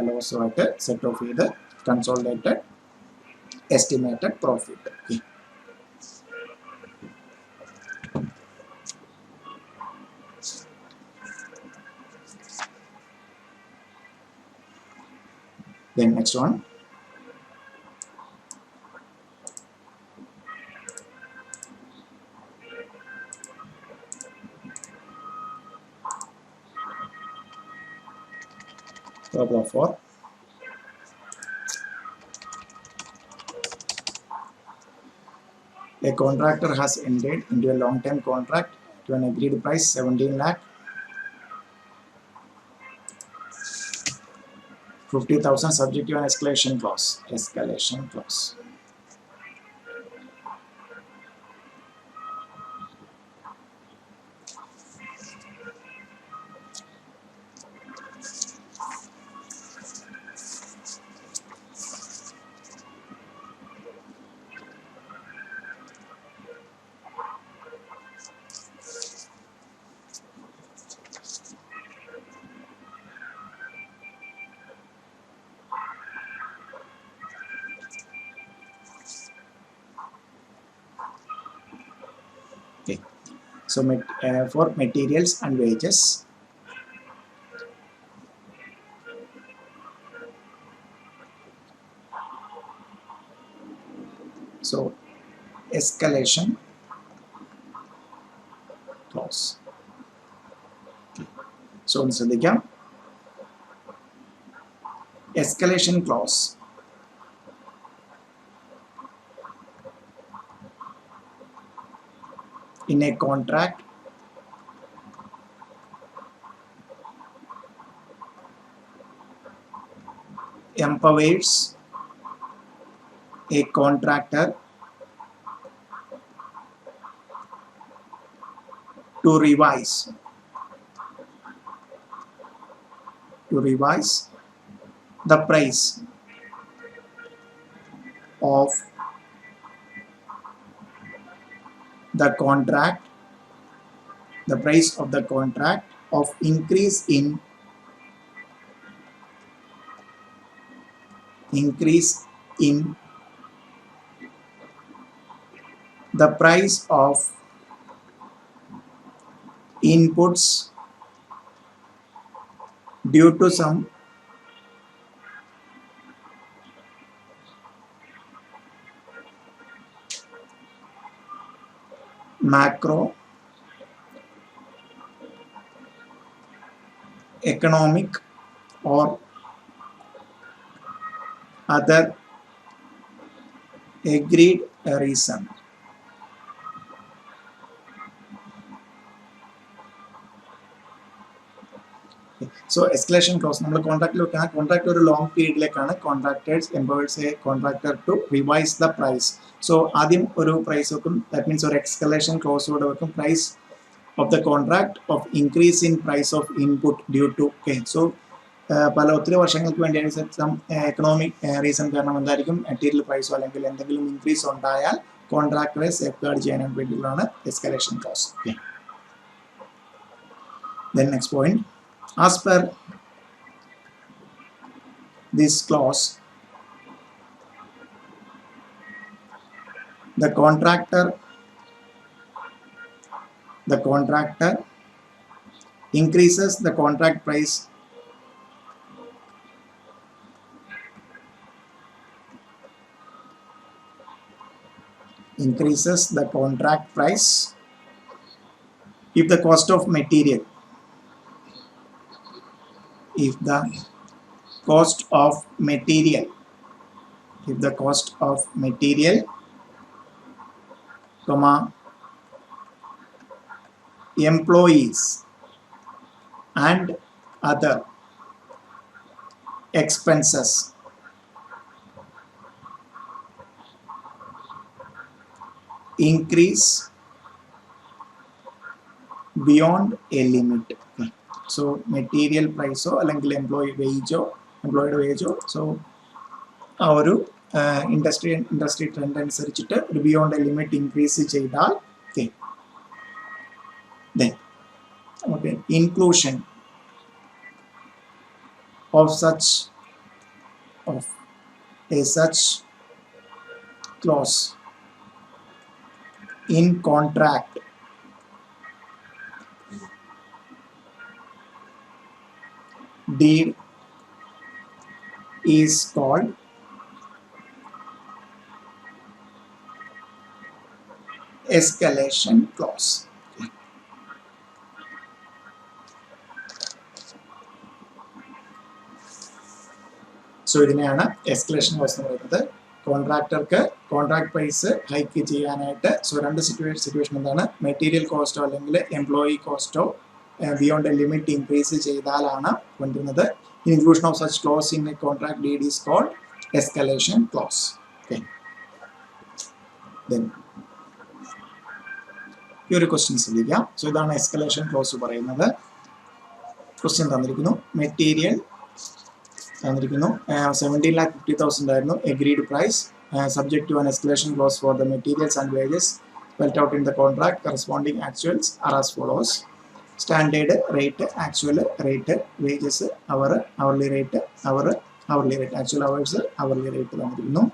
ലോസുമായിട്ട് സെറ്റ് ഓഫ് ചെയ്ത് consolidated estimated profit. Then next one, problem 4. A contractor has entered into a long-term contract to an agreed price 17 lakh 50,000 subject to an escalation clause. Escalation clause. So for materials and wages, so escalation clause. So ഒന്ന് ശ്രദ്ധിക്കാം, escalation clause in a contract empowers a contractor to revise the price of the contract, the price of the contract of increase in the price of inputs due to some macro economic or other agreed reason. So escalation clause നമ്മൾ കോൺട്രാക്റ്റിൽ വെക്കുന്ന contract ഒരു long പീരീഡിലേക്കാണ് contractors empowers a contractor to revise the price. So ആദ്യം ഒരു price വെക്കും, that means ഒരു escalation ക്ലോസോടെ വെക്കും, price of the contract of increase in price of input due to so ഒത്തിരി വർഷങ്ങൾക്ക് വേണ്ടിയാണ് സം എക്കണോമിക് റീസൺ കാരണം എന്തായിരിക്കും മെറ്റീരിയൽ പ്രൈസോ അല്ലെങ്കിൽ എന്തെങ്കിലും ഇൻക്രീസ് ഉണ്ടായാൽ കോൺട്രാക്ടറെ സേഫ് ഗാർഡ് ചെയ്യാൻ വേണ്ടിയുള്ളതാണ് escalation close. Then next point, as per this clause, the contractor increases the contract price if the cost of material comma employees and other expenses increase beyond a limit. So material price അല്ലെങ്കിൽ employee wage so ആ ഒരു industry trend അനുസരിച്ചിട്ട് ഒരു beyond a limit increase ചെയ്താൽ then inclusion of such clause in contract deed is called escalation clause. So ഇതിനെയാണ് escalation clause എന്ന് പറയുന്നത്. കോൺട്രാക്ടർക്ക് കോൺട്രാക്ട് പ്രൈസ് ഹൈക്ക് ചെയ്യാനായിട്ട് സോ രണ്ട് സിറ്റുവേഷൻ എന്താണ്, മെറ്റീരിയൽ കോസ്റ്റോ അല്ലെങ്കിൽ എംപ്ലോയി കോസ്റ്റോ ബിയോണ്ട് എ ലിമിറ്റ് ഇൻക്രീസ് ചെയ്താലാണ് കൊണ്ടുവരുന്നത്. Inclusion of such clause in a contract deed is called escalation clause. ഈ ഒരു ക്വസ്റ്റ്യൻ ശ്രദ്ധിക്കാം. സോ ഇതാണ് എസ്കലേഷൻ ക്ലോസ് പറയുന്നത്. ക്വസ്റ്റ്യൻ തന്നിരിക്കുന്നു, മെറ്റീരിയൽ തന്നിരിക്കുന്നു 17,50,000 ആയിരുന്നു agreed price, subject to an escalation clause for the materials and wages spelled out in the contract. Corresponding actuals are as follows: standard rate, actual rate, wages hourly rate, hourly rate, actual hours hourly rate തന്നിരിക്കുന്നു.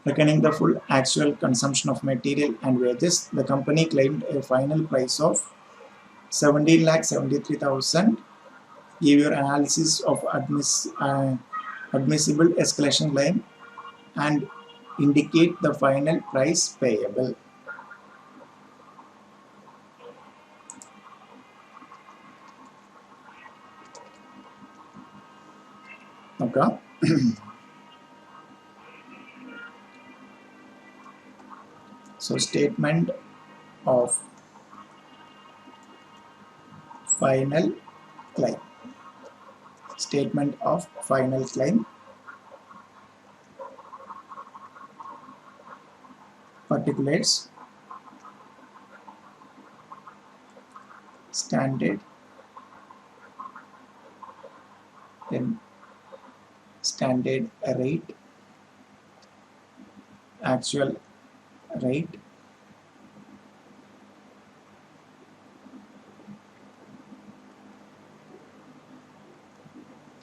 Reckoning the full actual consumption of material and wages, the company claimed a final price of 17,73,000. Give your analysis of admissible escalation claim and indicate the final price payable. Okay. So statement of final claim. Statement of final claim. Particulars. Standard. Then standard rate. Actual rate.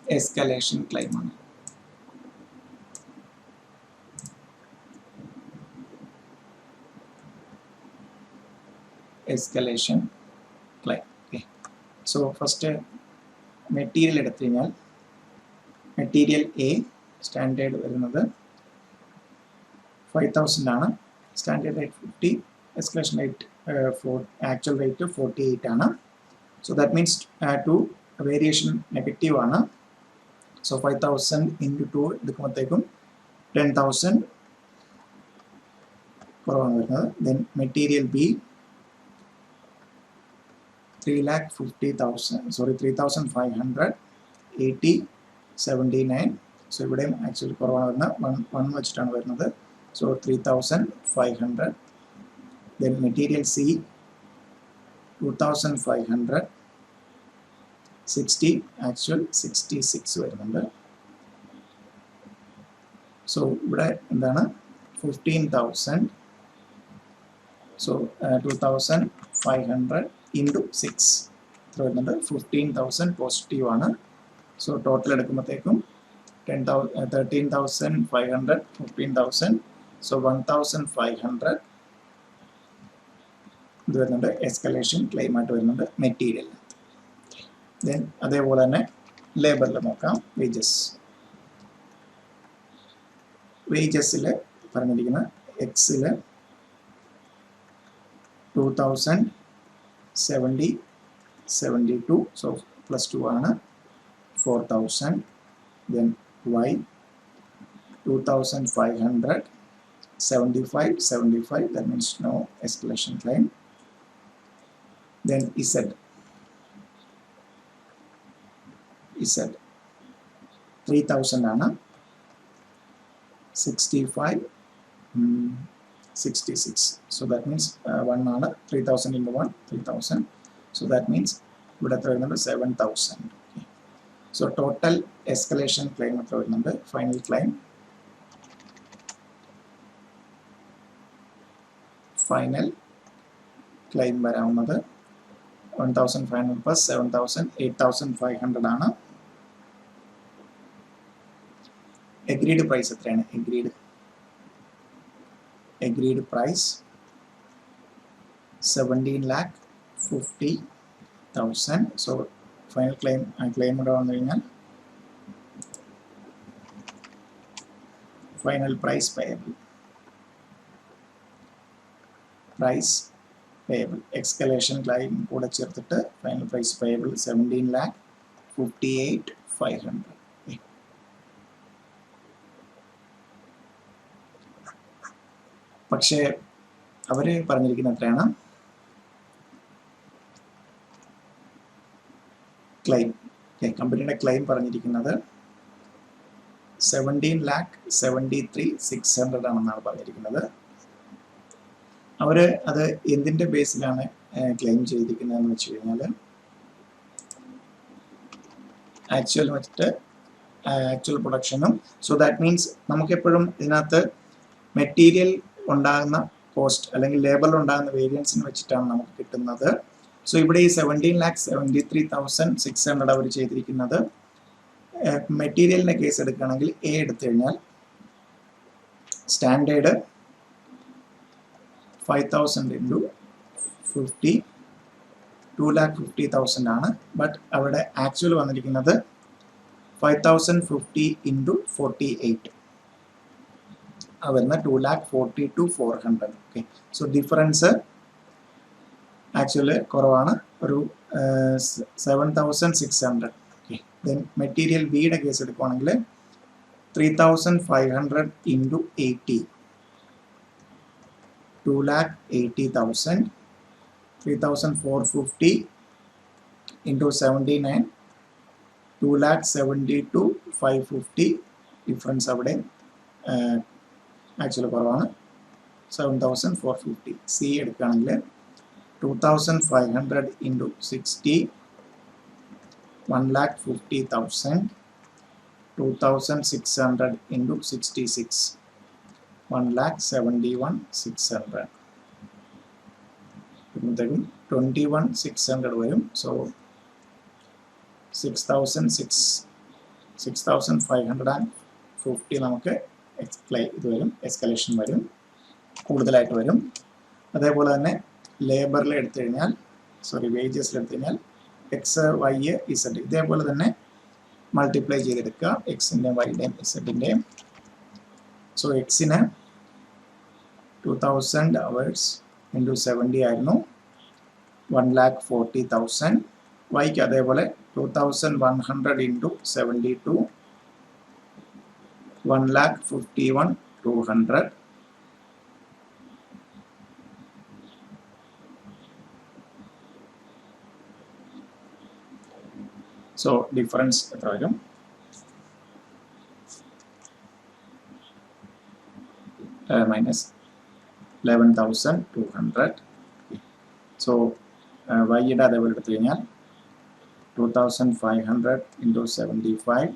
Escalation claim. Escalation claim. Okay. So first material എടുത്തു കഴിഞ്ഞാൽ material A standard വരുന്നത് 5,000 ആണ്. Standard rate 50, escalation rate actual rate 48 ആണ്. So that means 2 variation negative ആണ്. So 5,000 into 2 എടുക്കുമ്പോഴത്തേക്കും 10,000 കുറവാണ് വരുന്നത്. Then material B 3,500 80 79. So ഇവിടെയും actually കുറവാണ് വരുന്നത്. 1 വെച്ചിട്ടാണ് വരുന്നത്. So 3,500. Then material C 2,500 60 actual 66 വരുന്നുണ്ട്. സോ ഇവിടെ എന്താണ് 15,000. സോ 2,500 into 6 വരുന്നുണ്ട്. 15,000 പോസിറ്റീവ് ആണ്. So total എടുക്കുമ്പോഴത്തേക്കും 13,500 15,000. സോ 1,500 ഇത് വരുന്നുണ്ട്. എസ്കലേഷൻ ക്ലെയിം ആയിട്ട് വരുന്നുണ്ട് മെറ്റീരിയൽ. ദെൻ അതേപോലെ തന്നെ ലേബറിൽ നോക്കാം. വേജസിൽ പറഞ്ഞിരിക്കുന്ന എക്സിൽ 2,070 72. സോ +2 ആണ് 4,000. Then why 2,500 75 75. that means no escalation claim. Then Z 3,000 ആണ് 65 66. so that means 1 ആണ് 3,000 into 1 3,000. so that means ഇവിടെ എത്ര വരുന്നുണ്ട് 7,000. so total escalation claim എത്ര വരുന്നുണ്ട് final claim വരാവുന്നത് 1,500 plus 7,000 8,500 ആണ്. agreed price എത്രയാണ് agreed price 17,50,000. so final claim ഇവിടെ വന്നു കഴിഞ്ഞാൽ final price payable escalation claim കൂടെ ചേർത്തിട്ട് final price payable 17,58,500. പക്ഷേ അവര് പറഞ്ഞിരിക്കുന്ന എത്രയാണ് ക്ലെയിം കമ്പനിയുടെ ക്ലെയിം പറഞ്ഞിരിക്കുന്നത് 17,73,600 ആണെന്നാണ് പറഞ്ഞിരിക്കുന്നത്. അവര് അത് എന്തിന്റെ ബേസിലാണ് ക്ലെയിം ചെയ്തിരിക്കുന്നതെന്ന് വെച്ച് കഴിഞ്ഞാൽ ആക്ച്വൽ വെച്ചിട്ട് ആക്ച്വൽ പ്രൊഡക്ഷനും. സോ ദാറ്റ് മീൻസ് നമുക്കെപ്പോഴും ഇതിനകത്ത് മെറ്റീരിയൽ ഉണ്ടാകുന്ന കോസ്റ്റ് അല്ലെങ്കിൽ ലേബറിൽ ഉണ്ടാകുന്ന വേരിയൻസിന് വെച്ചിട്ടാണ് നമുക്ക് കിട്ടുന്നത്. സോ ഇവിടെ ഈ 17,73,600 അവർ ചെയ്തിരിക്കുന്നത് മെറ്റീരിയലിന്റെ കേസ് എടുക്കുകയാണെങ്കിൽ എ എടുത്തു കഴിഞ്ഞാൽ standard 5,000 into 50 2,50,000 ആണ്. ബട്ട് അവിടെ ആക്ച്വൽ വന്നിരിക്കുന്നത് 5,050 into 48 വരുന്ന 2,42,400. ഓക്കെ, സോ ഡിഫറൻസ് ആക്ച്വലി കുറവാണ്, ഒരു 7,600. ഓക്കെ, ദെൻ മെറ്റീരിയൽ ബിയുടെ കേസ് എടുക്കുവാണെങ്കിൽ 3,500 into 80 2,80,000. 3,450 into 79 2,72,550. ഡിഫറൻസ് അവിടെ ആക്ച്വലി കുറവാണ്, 7,450. സി എടുക്കുകയാണെങ്കിൽ 2,500 into 60 1,50,000. 2,600 into 66 1,71,600. 21,600 വരും. സോ 6,550 നമുക്ക് ഇത് വരും, എസ്കലേഷൻ വരും, കൂടുതലായിട്ട് വരും. അതേപോലെ തന്നെ ലേബറിൽ എടുത്തു കഴിഞ്ഞാൽ, വേജസിൽ എടുത്തു കഴിഞ്ഞാൽ എക്സ് വൈ ഇസഡ് ഇതേപോലെ തന്നെ മൾട്ടിപ്ലൈ ചെയ്തെടുക്കുക, എക്സിൻ്റെയും വൈയുടെയും ഇസഡിൻ്റെയും. സോ എക്സിന് 2,000 hours into 70 ആയിരുന്നു, 1,40,000. വൈക്ക് അതേപോലെ 2,100 into 72 1,51,200. സോ ഡിഫറൻസ് എത്ര വരും? മൈനസ് 11,200. സോ വൈയുടെ അതേപോലെ എടുത്തു കഴിഞ്ഞാൽ 2,500 into 75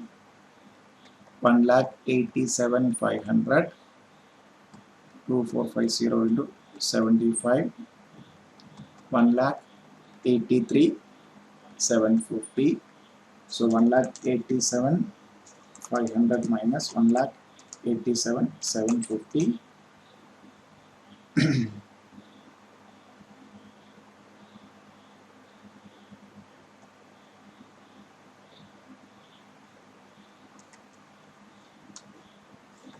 1,87,500. 2,450 into 75 1,83,750. So 1,87,500 minus 1,87,750.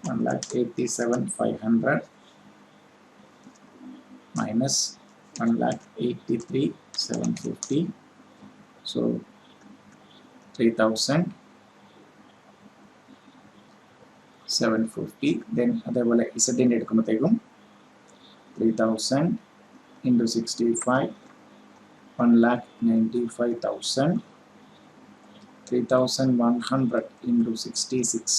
1,87,500 minus 1,83,750. So 3,750. Then അതേപോലെ ഇസഡിൻ്റെ എടുക്കുമ്പോഴത്തേക്കും 3,000 into 65 1,95,000. 3,100 into 66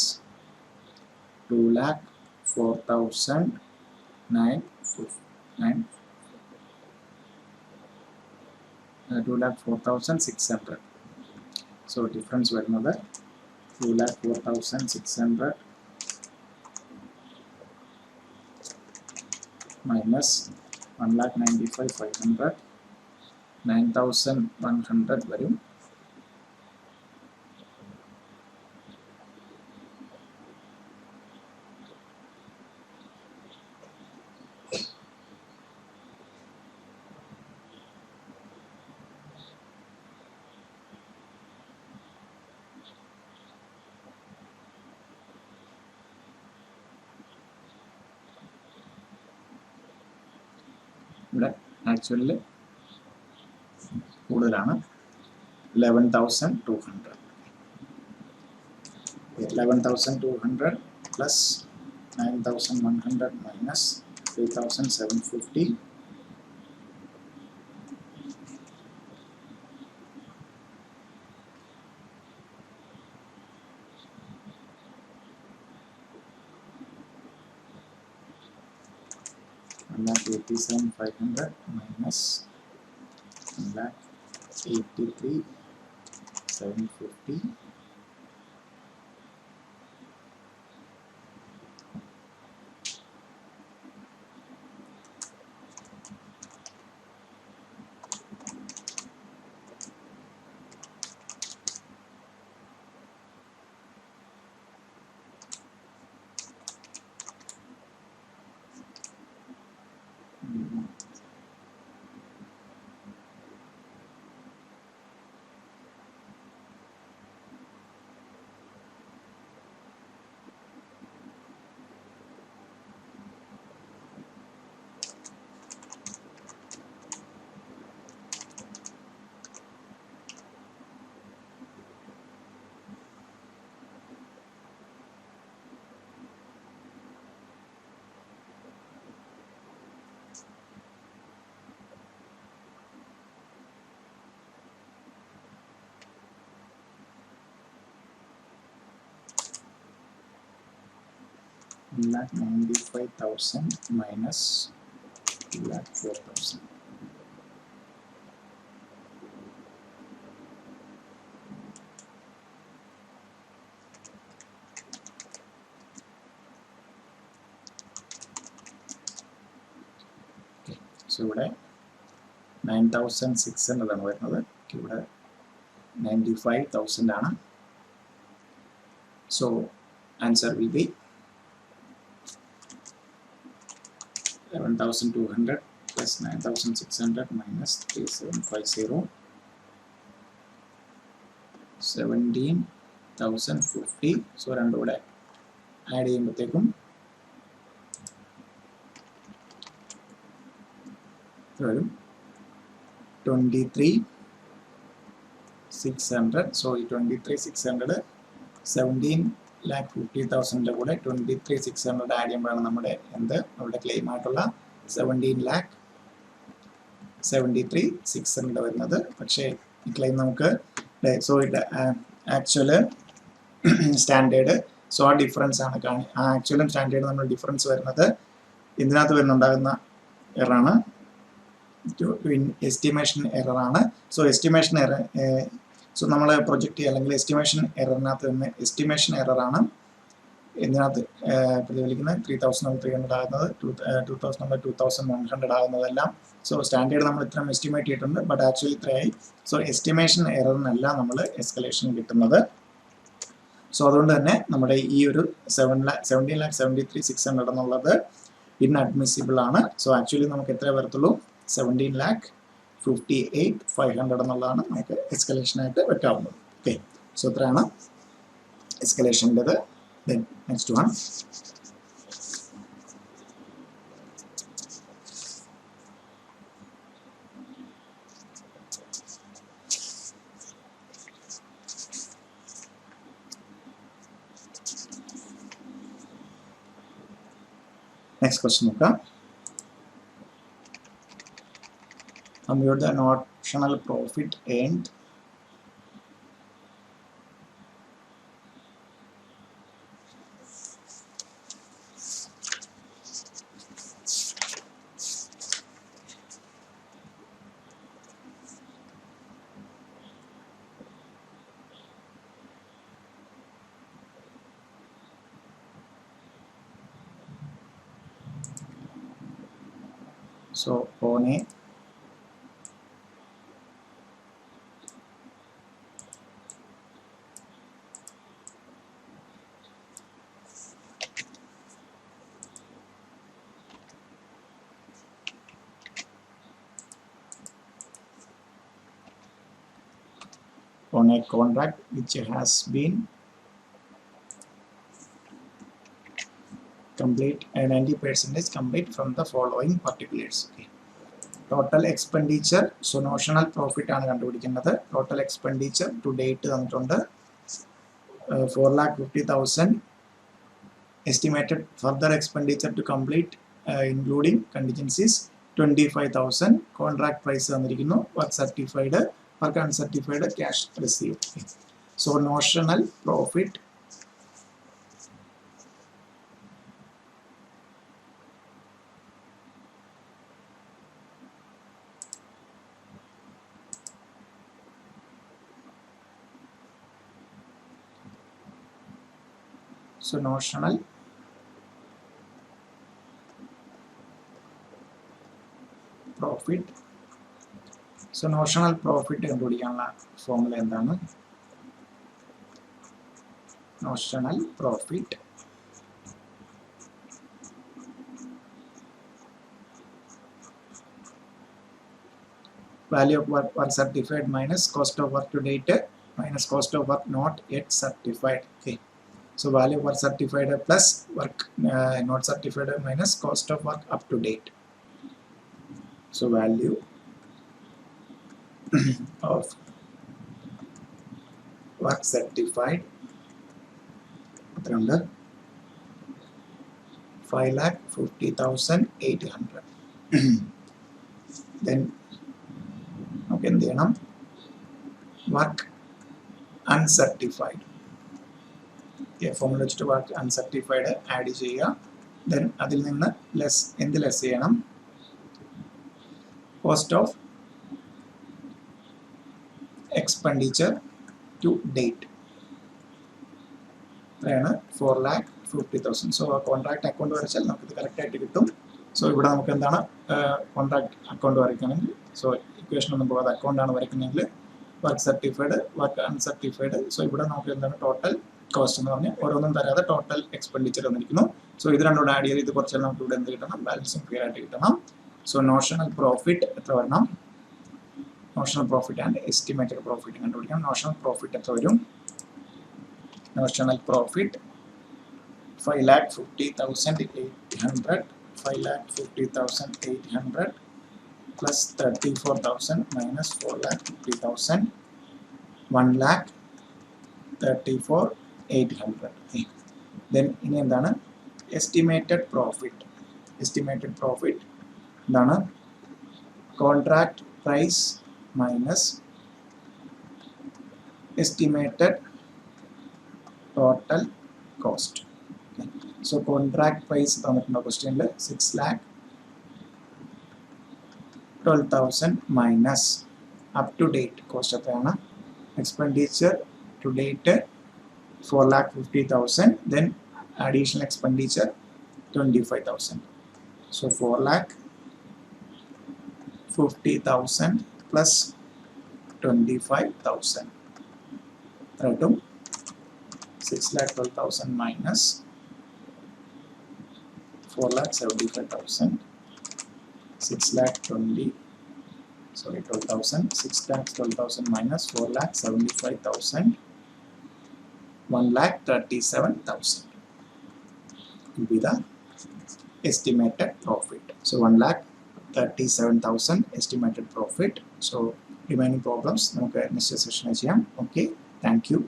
2,04,600. So difference വരുന്നത് 2,04,600 minus 1,95,500 9,100 വരും. ഇവിടെ ആക്ച്വലി കൂടുതലാണ്, 11,200. 11,200 plus 9,100 minus 3,750. $1,87,500 minus 1,83,750. 1,95,000 minus 2,04,000. So ഇവിടെ 9,600 ആണ് വരുന്നത്. ഇവിടെ 95,000 ആണ്. So answer will be 11,200 plus 9,600 minus 3,750, 17,050. So രണ്ടും കൂടെ ആഡ് ചെയ്യുമ്പോഴത്തേക്കും വരും 23,600. So ഈ 23,600 17,50,000 കൂടെ 23,600 ആഡ് ചെയ്യുമ്പോഴാണ് നമ്മുടെ നമ്മുടെ ക്ലെയിം ആയിട്ടുള്ള 17,73,600 വരുന്നത്. പക്ഷേ ഈ ക്ലെയിം നമുക്ക് ആക്ച്വല് സ്റ്റാൻഡേർഡ്, സോ ആ ഡിഫറൻസ് ആണ് ആ ആക്ച്വലും സ്റ്റാൻഡേർഡ് നമ്മൾ ഡിഫറൻസ് വരുന്നത് ഇതിനകത്ത് വരുന്നുണ്ടാകുന്ന എററാണ്, എസ്റ്റിമേഷൻ എററാണ്. സോ എസ്റ്റിമേഷൻ എറർ, സോ നമ്മൾ പ്രൊജക്റ്റ് ചെയ്യുക അല്ലെങ്കിൽ എസ്റ്റിമേഷൻ എററിനകത്ത് നിന്ന് എസ്റ്റിമേഷൻ എററാണ് ഇതിനകത്ത് പ്രതിഫലിക്കുന്നത്. 3,300 ആകുന്നത് 2,100 ആകുന്നതെല്ലാം. സോ സ്റ്റാൻഡേർഡ് നമ്മൾ ഇത്രയും എസ്റ്റിമേറ്റ് ചെയ്തിട്ടുണ്ട്, ബട്ട് ആക്ച്വലി ഇത്രയായി. സോ എസ്റ്റിമേഷൻ എററിനല്ല നമ്മൾ എസ്കലേഷൻ കിട്ടുന്നത്. സോ അതുകൊണ്ട് തന്നെ നമ്മുടെ ഈ ഒരു 17,73,600 എന്നുള്ളത് ഇൻഅഡ്മിസിബിൾ ആണ്. സോ ആക്ച്വലി നമുക്ക് എത്ര വരത്തുള്ളൂ, 17,58,500 എന്നുള്ളതാണ് നമുക്ക് എസ്കലേഷനായിട്ട് വെക്കാവുന്നത്. ഓക്കെ, സോ ഇത്രയാണ് എസ്കലേഷൻ്റെത്. Then next one, next question നോക്കാം. Compute the notional profit earned so on a contract which has been complete and 90% complete from the following particulars. Okay. Total expenditure, so notional profit ആണ് കണ്ടുപിടിക്കുന്നത്. Total expenditure to date തന്നിട്ടുണ്ട് 4,50,000. Estimated further expenditure to complete including contingencies 25,000. Contract price തന്നിരിക്കുന്നു. Work certified, work uncertified, cash received. Okay. So notional profit notional profit. So notional profit കണ്ടുപിടിക്കാനുള്ള formula എന്താണ്? Notional profit value of work certified minus cost of work to date minus cost of work not yet certified. Okay. So value of work certified plus work not certified minus cost of work up to date. So value of work certified under 5,50,800. Then okay, then work uncertified. formula വെച്ചിട്ട് work uncertified add ചെയ്യുക. Then അതിൽ നിന്ന് എന്ത് less ചെയ്യണം? Cost of expenditure to date അത്രയാണ് 4,50,000. So contract account വരച്ചാൽ നമുക്കിത് കറക്റ്റായിട്ട് കിട്ടും. സോ ഇവിടെ നമുക്ക് എന്താണ് കോൺട്രാക്ട് അക്കൗണ്ട് വരയ്ക്കണമെങ്കിൽ, സോ ഇക്വേഷൻ ഒന്നും പോകാതെ അക്കൗണ്ടാണ് വരയ്ക്കുന്നതെങ്കിൽ work certified, work uncertified. So ഇവിടെ നമുക്ക് എന്താണ് ടോട്ടൽ കോസ്റ്റ് എന്ന് പറഞ്ഞാൽ ഓരോന്നും തരാതെ ടോട്ടൽ എക്സ്പെൻഡിച്ചർ വന്നിരിക്കുന്നു. സോ ഇത് രണ്ടുകൂടെ ആഡ് ചെയ്ത് ഇത് കുറച്ചാൽ നമുക്ക് ഇവിടെ എന്ത് കിട്ടണം? ബാലൻസും ക്ലിയർ ആയിട്ട് കിട്ടണം. സോ നോഷണൽ പ്രോഫിറ്റ് എത്ര വരണം? Notional profit and estimated profit കണ്ടുപിടിക്കാം. നോഷണൽ പ്രോഫിറ്റ് എത്ര വരും? Notional profit 5,50,800, 5,50,800 plus 34,000 minus 4,50,000, 1,34,800. Then ഇനി എന്താണ് എസ്റ്റിമേറ്റഡ് പ്രോഫിറ്റ്? എസ്റ്റിമേറ്റഡ് പ്രോഫിറ്റ് എന്താണ്? Contract price minus estimated total cost. So contract price തന്നിട്ടുണ്ടോ ക്വസ്റ്റ്യനിൽ? 6,12,000 minus up to date cost എത്രയാണ്? Expenditure to date 4,50,000, then additional expenditure 25,000. So 4,50,000 plus 25,000. Right? 6,12,000 minus 4,75,000. 12,000. 6,12,000 minus 4,75,000. 1,37,000 will be the estimated profit. So 1,37,000 estimated profit. So remaining problems നമുക്ക് next session ചെയ്യാം. Okay, thank you.